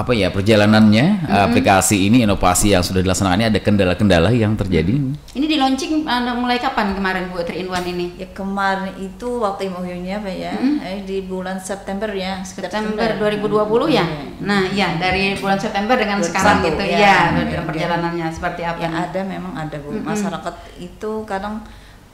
S4: perjalanannya aplikasi ini, inovasi yang sudah dilaksanakan ini, ada kendala-kendala yang terjadi?
S1: Ini di launching mulai kapan kemarin Bu 3-in-1 ini?
S2: Ya kemarin itu waktu MOU-nya Pak ya, di bulan September ya.
S1: September 2020 ya. Nah, ya dari bulan September dengan sekarang gitu ya, perjalanannya seperti apa?
S2: Yang ada memang ada Bu. Masyarakat itu kadang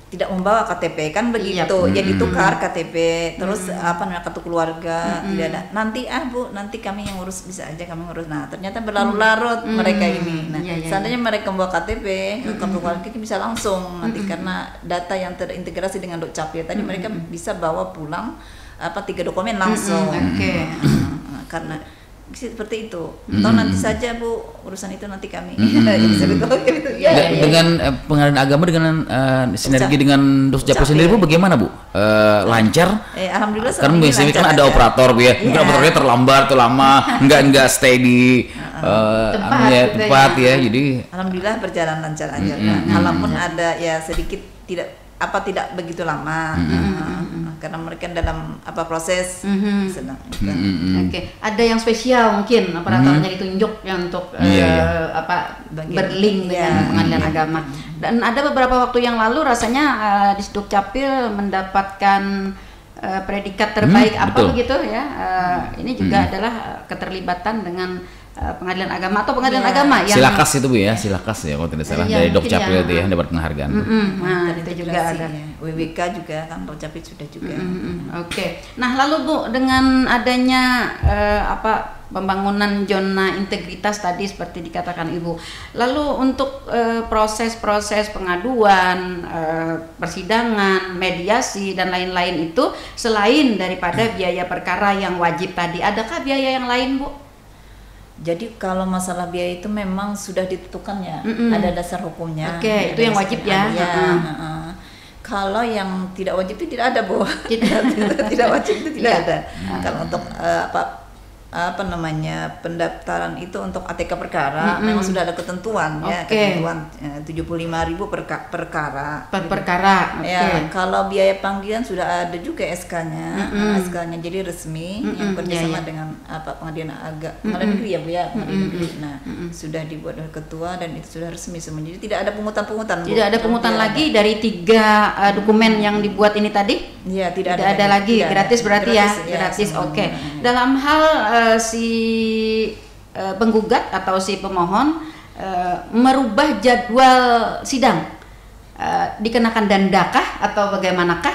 S2: tidak membawa KTP kan begitu,
S1: Iya.
S2: ya ditukar KTP, terus apa namanya kartu keluarga tidak ada. Nanti Bu, nanti kami yang ngurus, bisa aja kami ngurus. Nah ternyata berlarut-larut mereka ini. Nah
S1: Iya, iya,
S2: seandainya mereka membawa KTP, kartu keluarga bisa langsung nanti karena data yang terintegrasi dengan Dukcapil tadi mereka bisa bawa pulang 3 dokumen langsung.
S1: Oke.
S2: Karena seperti itu. Atau nanti saja Bu, urusan itu nanti kami. Gitu.
S4: Dengan pengadilan agama dengan sinergi dengan Dukcapil sendiri Bu bagaimana Bu? Lancar?
S2: Alhamdulillah.
S4: Karena biasanya kan ada operator Bu ya. Mungkin operatornya terlambat atau lama, enggak stay di tempat ya. Jadi
S2: alhamdulillah berjalan lancar aja. Walaupun ada ya sedikit tidak begitu lama. Karena mereka dalam proses sedang.
S1: Oke, ada yang spesial mungkin operatornya ditunjuk yang untuk berlink dengan pengadilan agama. Dan ada beberapa waktu yang lalu rasanya di Dukcapil mendapatkan predikat terbaik
S4: betul.
S1: begitu ya. Ini juga adalah keterlibatan dengan pengadilan agama atau pengadilan agama yang
S4: Silakas itu Bu ya, Silakas ya kalau tidak salah dari Dukcapil itu ya dapat penghargaan.
S1: nah itu juga ada.
S2: WWK juga kan Dukcapil sudah juga.
S1: Oke. Nah, lalu Bu, dengan adanya pembangunan zona integritas tadi seperti dikatakan Ibu. Lalu untuk proses-proses pengaduan, persidangan, mediasi dan lain-lain itu selain daripada biaya perkara yang wajib tadi, adakah biaya yang lain, Bu?
S2: Jadi kalau masalah biaya itu memang sudah ditentukan ya, ada dasar hukumnya.
S1: Oke, itu yang wajib ya.
S2: Kalau yang tidak wajib itu tidak ada Bu. Tidak wajib itu tidak ada. Kalau untuk pendaftaran itu untuk ATK perkara memang sudah ada ketentuan ya, ketentuan 75.000 perkara.
S1: Per perkara.
S2: Ya, kalau biaya panggilan sudah ada juga SK-nya. SK-nya jadi resmi yang kerjasama dengan pengadilan pengadilan negeri ya Bu ya, pengadilan negeri. Nah, sudah dibuat oleh ketua dan itu sudah resmi semua. Jadi tidak ada pungutan-pungutan.
S1: Tidak ada pungutan lagi dari 3 dokumen yang dibuat ini tadi?
S2: Iya, tidak
S1: ada lagi. Gratis berarti gratis. Oke. Dalam hal si penggugat atau si pemohon merubah jadwal sidang, dikenakan dandakah atau bagaimanakah?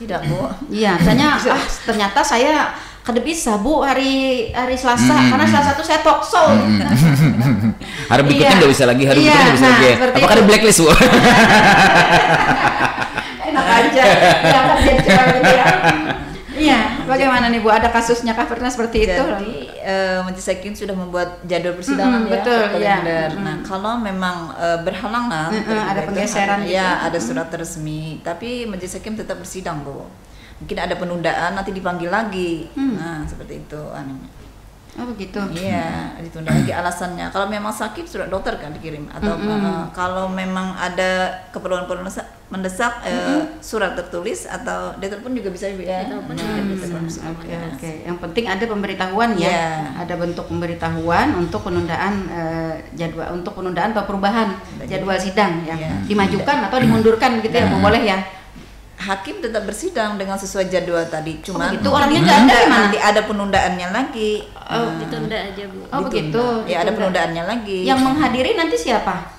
S2: Tidak Bu.
S1: Iya, misalnya ternyata saya kada bisa Bu hari Selasa karena Selasa itu saya talk show.
S4: Hari berikutnya nggak bisa lagi, hari berikutnya nggak bisa lagi. Apakah ada blacklist Bu?
S1: Enak aja, diangkat dia gitu ya. Iya, bagaimana nih Bu? Ada kasusnya kah pernah seperti itu?
S2: Jadi Majelis Hakim sudah membuat jadwal persidangan
S1: betul,
S2: kalender. Nah, kalau memang berhalangan
S1: ada penggeseran gitu.
S2: Ya, ada surat resmi, tapi Majelis Hakim tetap bersidang Bu. Mungkin ada penundaan, nanti dipanggil lagi. Nah, seperti itu anunya.
S1: Oh begitu.
S2: Iya, ditunda lagi alasannya. Kalau memang sakit surat dokter kan dikirim atau kalau memang ada keperluan mendesak surat tertulis atau ditelepon juga bisa ya.
S1: Oke. Yang penting ada pemberitahuan ya. Ada bentuk pemberitahuan untuk penundaan jadwal, untuk penundaan atau perubahan jadwal sidang ya. Dimajukan atau dimundurkan gitu ya, boleh ya.
S2: Hakim tetap bersidang dengan sesuai jadwal tadi, cuman
S1: itu orangnya nggak ada,
S2: nanti ada penundaannya lagi.
S3: Ditunda aja Bu.
S1: Begitu.
S2: Ya ada penundaannya lagi.
S1: Yang menghadiri nanti siapa?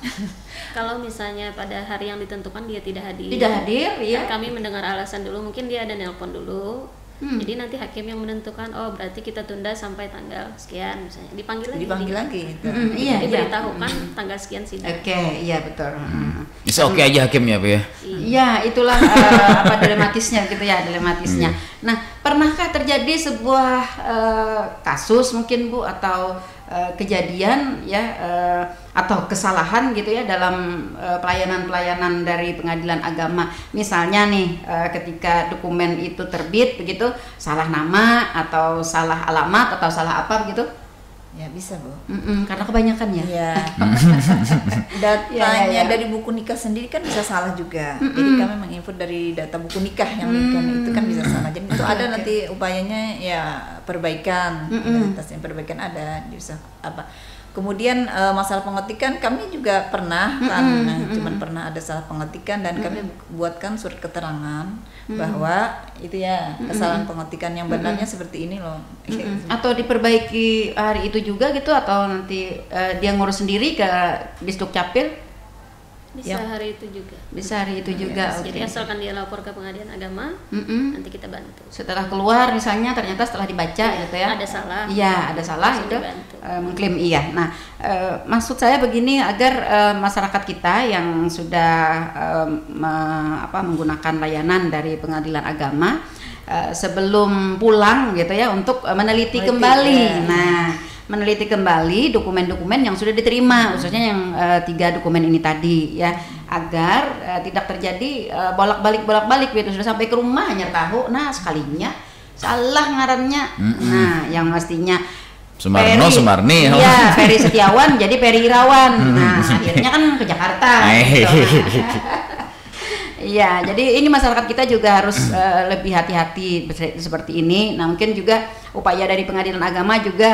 S3: Kalau misalnya pada hari yang ditentukan dia tidak hadir.
S1: Tidak hadir, iya.
S3: Kami mendengar alasan dulu, mungkin dia ada nelpon dulu. Jadi nanti hakim yang menentukan, oh berarti kita tunda sampai tanggal sekian misalnya. Dipanggil lagi.
S1: Iya.
S3: Diberitahukan tanggal sekian sidang.
S1: Oke, iya betul.
S4: Bisa oke aja hakimnya Bu ya.
S1: Iya, itulah dilematisnya gitu ya, dilematisnya. Nah, pernahkah terjadi sebuah kasus mungkin Bu atau kejadian ya atau kesalahan gitu ya dalam pelayanan dari pengadilan agama, misalnya nih ketika dokumen itu terbit begitu salah nama atau salah alamat atau salah apa begitu?
S2: Ya bisa Bu.
S1: Karena kebanyakan ya.
S2: Iya. Datanya dari buku nikah sendiri kan bisa salah juga. Jadi kami menginput dari data buku nikah yang itu kan bisa salah. Jadi itu ada nanti upayanya ya perbaikan, identitasnya perbaikan ada, bisa apa. Kemudian masalah pengetikan kami juga pernah kan, cuman pernah ada salah pengetikan dan kami buatkan surat keterangan bahwa itu ya kesalahan pengetikan yang benarnya seperti ini loh.
S1: Atau diperbaiki hari itu juga gitu atau nanti dia ngurus sendiri ke Dukcapil?
S3: Bisa hari itu juga.
S1: Bisa hari itu juga.
S3: Jadi asalkan dia lapor ke pengadilan agama, nanti kita bantu.
S1: Setelah keluar misalnya ternyata setelah dibaca gitu ya.
S3: Ada salah.
S1: Iya, ada salah itu mengklaim iya. Nah, maksud saya begini agar masyarakat kita yang sudah menggunakan layanan dari pengadilan agama sebelum pulang gitu ya untuk meneliti kembali.
S2: Ya.
S1: Nah, meneliti kembali dokumen-dokumen yang sudah diterima, khususnya yang 3 dokumen ini tadi ya, agar tidak terjadi bolak-balik gitu, sudah sampai ke rumah hanya tahu, nah sekalinya salah ngarannya, nah yang mestinya
S4: Sumarno, Sumarni,
S1: iya, Ferry Setiawan jadi Ferry Irawan, nah akhirnya kan ke Jakarta. Gitu. Iya, jadi ini masyarakat kita juga harus lebih hati-hati seperti ini. Nah, mungkin juga upaya dari pengadilan agama juga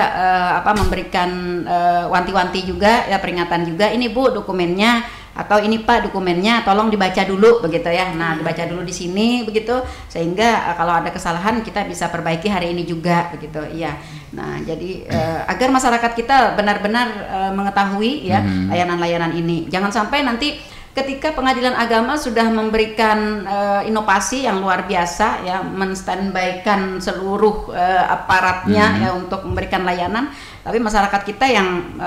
S1: memberikan wanti-wanti juga ya, peringatan juga. Ini Bu dokumennya, atau ini Pak dokumennya, tolong dibaca dulu begitu ya. Nah, dibaca dulu di sini begitu, sehingga kalau ada kesalahan kita bisa perbaiki hari ini juga begitu. Iya. Nah, jadi agar masyarakat kita benar-benar mengetahui ya layanan-layanan ini. Jangan sampai nanti ketika pengadilan agama sudah memberikan inovasi yang luar biasa ya, menstandbykan seluruh aparatnya ya untuk memberikan layanan, tapi masyarakat kita yang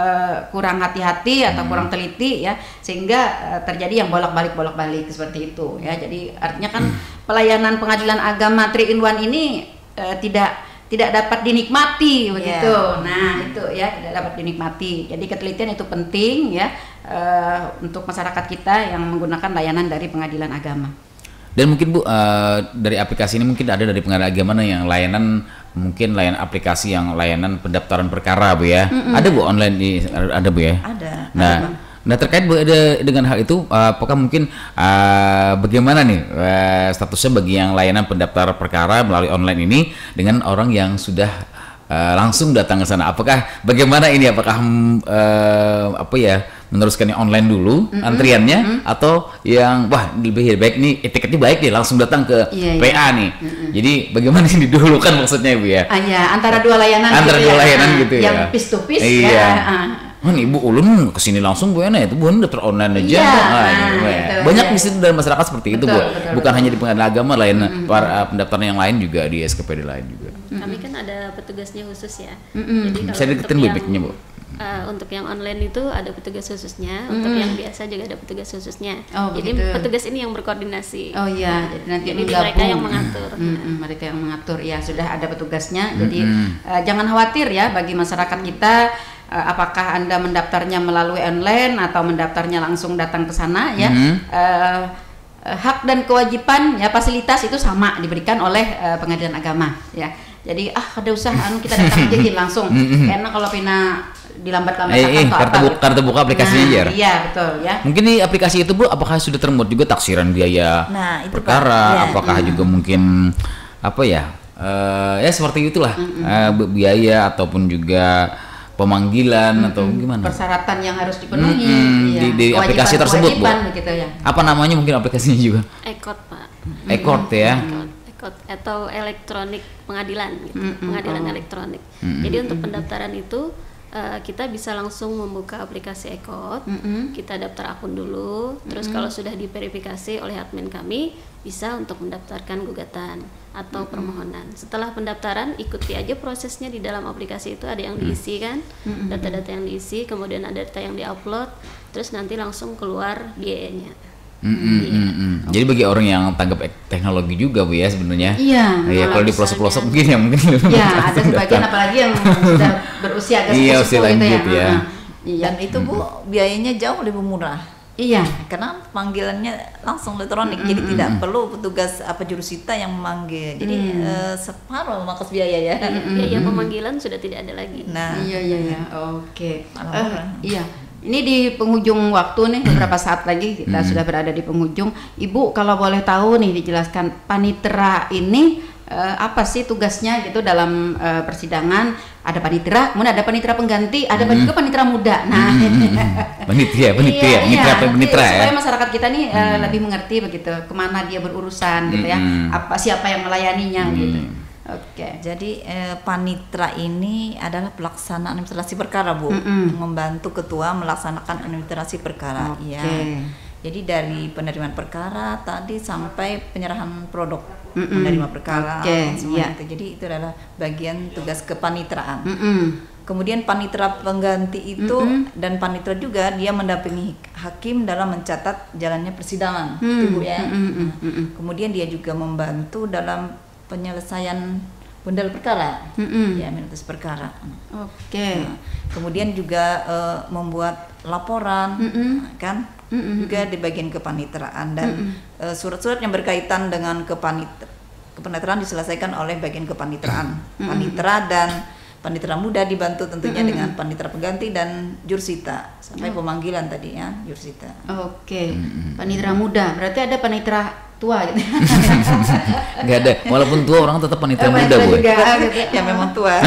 S1: kurang hati-hati atau kurang teliti ya, sehingga terjadi yang bolak-balik seperti itu ya. Jadi artinya kan pelayanan pengadilan agama 3-in-1 ini tidak dapat dinikmati begitu. Nah, itu ya tidak dapat dinikmati. Jadi ketelitian itu penting ya untuk masyarakat kita yang menggunakan layanan dari pengadilan agama.
S4: Dan mungkin Bu, dari aplikasi ini mungkin ada dari pengadilan agama yang layanan, mungkin layanan aplikasi yang layanan pendaftaran perkara Bu ya. Ada Bu online ada Bu ya?
S2: Ada.
S4: Nah, terkait dengan hal itu, apakah mungkin bagaimana nih statusnya bagi yang layanan pendaftar perkara melalui online ini dengan orang yang sudah langsung datang ke sana? Apakah bagaimana ini? Apakah meneruskan yang online dulu antriannya, atau yang lebih baik nih etiketnya baik nih langsung datang ke PA nih? Jadi bagaimana ini didahulukan maksudnya Bu ya?
S1: Ya, antara dua layanan.
S4: Gitu ya.
S1: Yang piece to piece
S4: iya.
S1: ya.
S4: Ibu ulun kesini langsung Bu ya, itu Bu daftar online aja.
S1: Gitu,
S4: banyak di situ dari masyarakat seperti itu Bu. Bukan hanya di pengadilan agama, lain para pendaftaran yang lain juga di SKPD lain juga.
S3: Kami kan ada petugasnya khusus ya. Jadi
S4: bisa deketin bebeknya Bu.
S3: Untuk yang online itu ada petugas khususnya, untuk yang biasa juga ada petugas khususnya. Jadi petugas ini yang berkoordinasi.
S1: Oh iya, jadi
S3: mereka yang mengatur.
S1: Mereka yang mengatur ya, sudah ada petugasnya. Jadi jangan khawatir ya bagi masyarakat kita. Apakah Anda mendaftarnya melalui online atau mendaftarnya langsung datang ke sana ya, hak dan kewajiban ya, fasilitas itu sama diberikan oleh pengadilan agama ya. Jadi ada usaha kita datang aja langsung, enak kalau pina dilambat-lambatkan atau
S4: kartu buka aplikasinya aja.
S1: Iya betul ya.
S4: Mungkin di aplikasi itu Bu, apakah sudah termuat juga taksiran biaya perkara, apakah juga mungkin ya seperti itulah, biaya ataupun juga pemanggilan atau gimana?
S1: Persyaratan yang harus dipenuhi
S4: di aplikasi tersebut Bu.
S1: Gitu ya.
S4: Apa namanya mungkin aplikasinya juga?
S3: Ekot Pak.
S4: Ekot ya.
S3: Ekot atau elektronik pengadilan gitu. Pengadilan elektronik. Jadi untuk pendaftaran itu kita bisa langsung membuka aplikasi Ekot, kita daftar akun dulu, terus kalau sudah diverifikasi oleh admin kami bisa untuk mendaftarkan gugatan atau permohonan. Setelah pendaftaran ikuti aja prosesnya di dalam aplikasi itu, ada yang diisi kan, data-data yang diisi, kemudian ada data yang diupload, terus nanti langsung keluar biayanya.
S4: Jadi bagi orang yang tanggap teknologi juga Bu ya sebenarnya.
S1: Iya.
S4: Kalau di pelosok-pelosok mungkin ya mungkin.
S1: Iya, ada sebagian apalagi yang sudah berusia agak sepuh gitu ya.
S2: Dan itu Bu biayanya jauh lebih murah.
S1: Iya.
S2: Karena panggilannya langsung elektronik, jadi tidak perlu petugas jurusita yang memanggil. Jadi separuh makas biaya ya.
S3: Biaya pemanggilan sudah tidak ada lagi.
S2: Nah,
S1: iya. Oke. Iya. Ini di penghujung waktu nih, beberapa saat lagi kita sudah berada di penghujung. Ibu kalau boleh tahu nih dijelaskan panitera ini apa sih tugasnya gitu dalam persidangan? Ada panitera, kemudian ada panitera pengganti, ada juga panitera muda. Nah, panitera ya. Supaya masyarakat kita nih lebih mengerti begitu, kemana dia berurusan gitu ya, siapa yang melayaninya gitu. Oke.
S2: Jadi panitera ini adalah pelaksana administrasi perkara Bu, membantu ketua melaksanakan administrasi perkara. Ya. Jadi dari penerimaan perkara tadi sampai penyerahan produk, menerima perkara, semua itu. Jadi itu adalah bagian tugas kepanitraan. Kemudian panitera pengganti itu dan panitera juga dia mendampingi hakim dalam mencatat jalannya persidangan, Bu ya. Kemudian dia juga membantu dalam penyelesaian bundel perkara, ya minutus perkara. Kemudian juga membuat laporan, kan, juga di bagian kepaniteraan dan surat-surat yang berkaitan dengan kepaniteraan diselesaikan oleh bagian kepaniteraan, panitera dan panitera muda dibantu tentunya dengan panitera pengganti dan jursita sampai pemanggilan tadi ya, jursita.
S1: Panitera muda, berarti ada panitera tua gitu.
S4: Nggak ada, walaupun tua orang tetap panitera muda, Bu.
S2: Ya memang tua.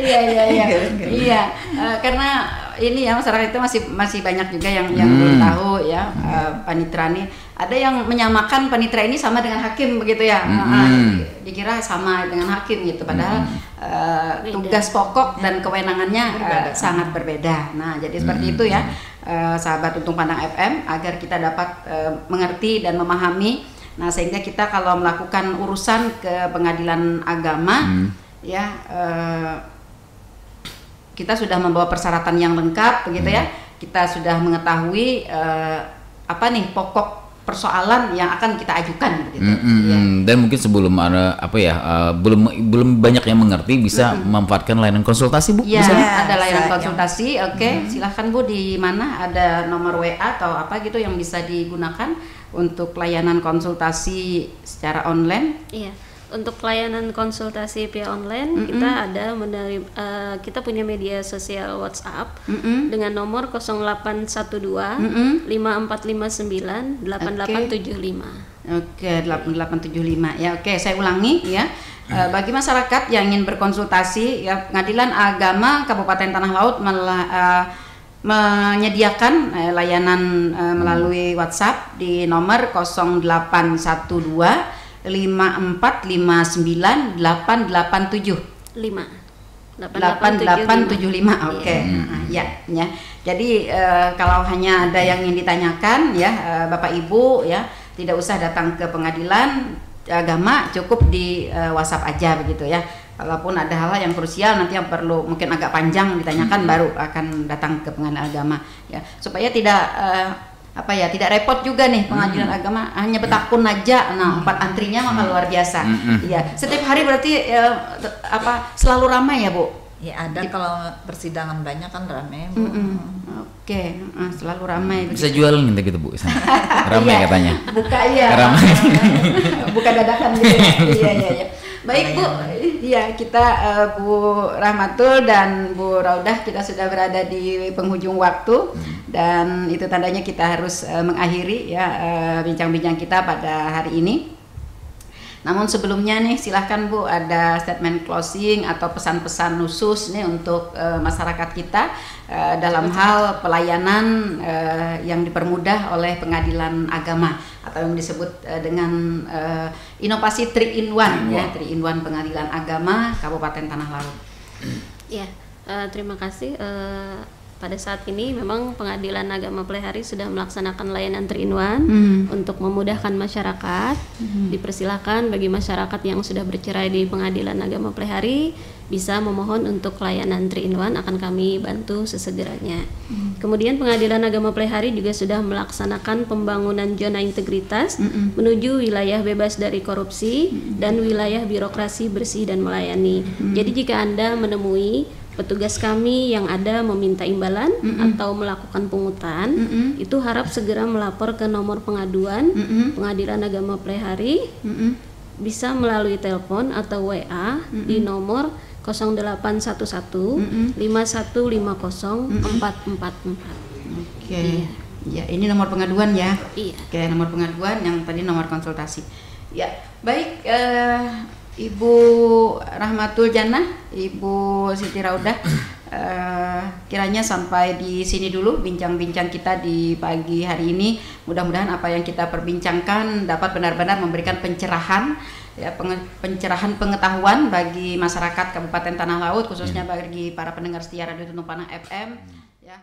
S1: Iya, karena ini ya masyarakat itu masih banyak juga yang belum tahu ya, panitera ini ada yang menyamakan panitera ini sama dengan hakim begitu ya. Dikira sama dengan hakim gitu, padahal tugas pokok dan kewenangannya sangat berbeda. Nah, jadi seperti itu ya, sahabat Untung Pandang FM, agar kita dapat mengerti dan memahami. Nah, sehingga kita kalau melakukan urusan ke pengadilan agama ya, kita sudah membawa persyaratan yang lengkap begitu ya. Kita sudah mengetahui apa nih pokok persoalan yang akan kita ajukan begitu.
S4: Dan mungkin sebelum ada belum banyak yang mengerti, bisa memanfaatkan layanan konsultasi, Bu.
S1: Ya,
S4: bisa?
S1: Ada layanan konsultasi. Silahkan Bu, di mana ada nomor WA atau apa gitu yang bisa digunakan untuk layanan konsultasi secara online?
S3: Iya. Untuk layanan konsultasi via online, kita ada kita punya media sosial WhatsApp dengan nomor 0812 5459 8875.
S1: 8875 ya. Saya ulangi ya. Bagi masyarakat yang ingin berkonsultasi ya, Pengadilan Agama Kabupaten Tanah Laut menyediakan layanan melalui WhatsApp di nomor 0812 5459 887 8875. Ya. Jadi kalau hanya ada yang ingin ditanyakan ya, Bapak Ibu ya, tidak usah datang ke pengadilan agama, cukup di WhatsApp aja begitu ya. Kalaupun ada hal yang krusial nanti yang perlu mungkin agak panjang ditanyakan, baru akan datang ke pengadilan agama ya, supaya tidak tidak repot juga nih pengadilan agama, hanya bertakun aja. Nah, 4 antrinya mah luar biasa. Iya, setiap hari berarti selalu ramai ya, Bu?
S2: Ya ada, kalau persidangan banyak kan ramai, Bu.
S1: Selalu ramai.
S4: Bisa jualan gitu, Bu. Ramai katanya.
S1: Buka ya.
S4: Ramai.
S1: Buka dadakan gitu. Iya. Baik, Bu. Iya, kita Bu Rahmatul dan Bu Raudah, kita sudah berada di penghujung waktu, dan itu tandanya kita harus mengakhiri ya bincang-bincang kita pada hari ini. Namun sebelumnya nih, silahkan Bu, ada statement closing atau pesan-pesan khusus nih untuk masyarakat kita dalam hal pelayanan yang dipermudah oleh pengadilan agama, atau yang disebut dengan inovasi 3-in-1 ya, 3-in-1 pengadilan agama Kabupaten Tanah Laut.
S3: Ya, terima kasih. Pada saat ini memang Pengadilan Agama Peleihari sudah melaksanakan layanan 3-in-1 untuk memudahkan masyarakat. Dipersilakan bagi masyarakat yang sudah bercerai di Pengadilan Agama Peleihari bisa memohon untuk layanan 3-in-1, akan kami bantu sesegeranya. Kemudian Pengadilan Agama Peleihari juga sudah melaksanakan pembangunan zona integritas menuju wilayah bebas dari korupsi dan wilayah birokrasi bersih dan melayani. Jadi jika Anda menemui petugas kami yang ada meminta imbalan atau melakukan pungutan, itu harap segera melapor ke nomor pengaduan Pengadilan Agama Peleihari, bisa melalui telepon atau WA di nomor 0811 5150 444.
S1: Ya, ini nomor pengaduan ya.
S3: Iya.
S1: Nomor pengaduan, yang tadi nomor konsultasi. Ya, baik. Ibu Rahmatul Jannah, Ibu Siti Raudah, kiranya sampai di sini dulu bincang-bincang kita di pagi hari ini. Mudah-mudahan apa yang kita perbincangkan dapat benar-benar memberikan pencerahan ya, pencerahan pengetahuan bagi masyarakat Kabupaten Tanah Laut, khususnya bagi para pendengar setia Radio Untung Pandang FM ya.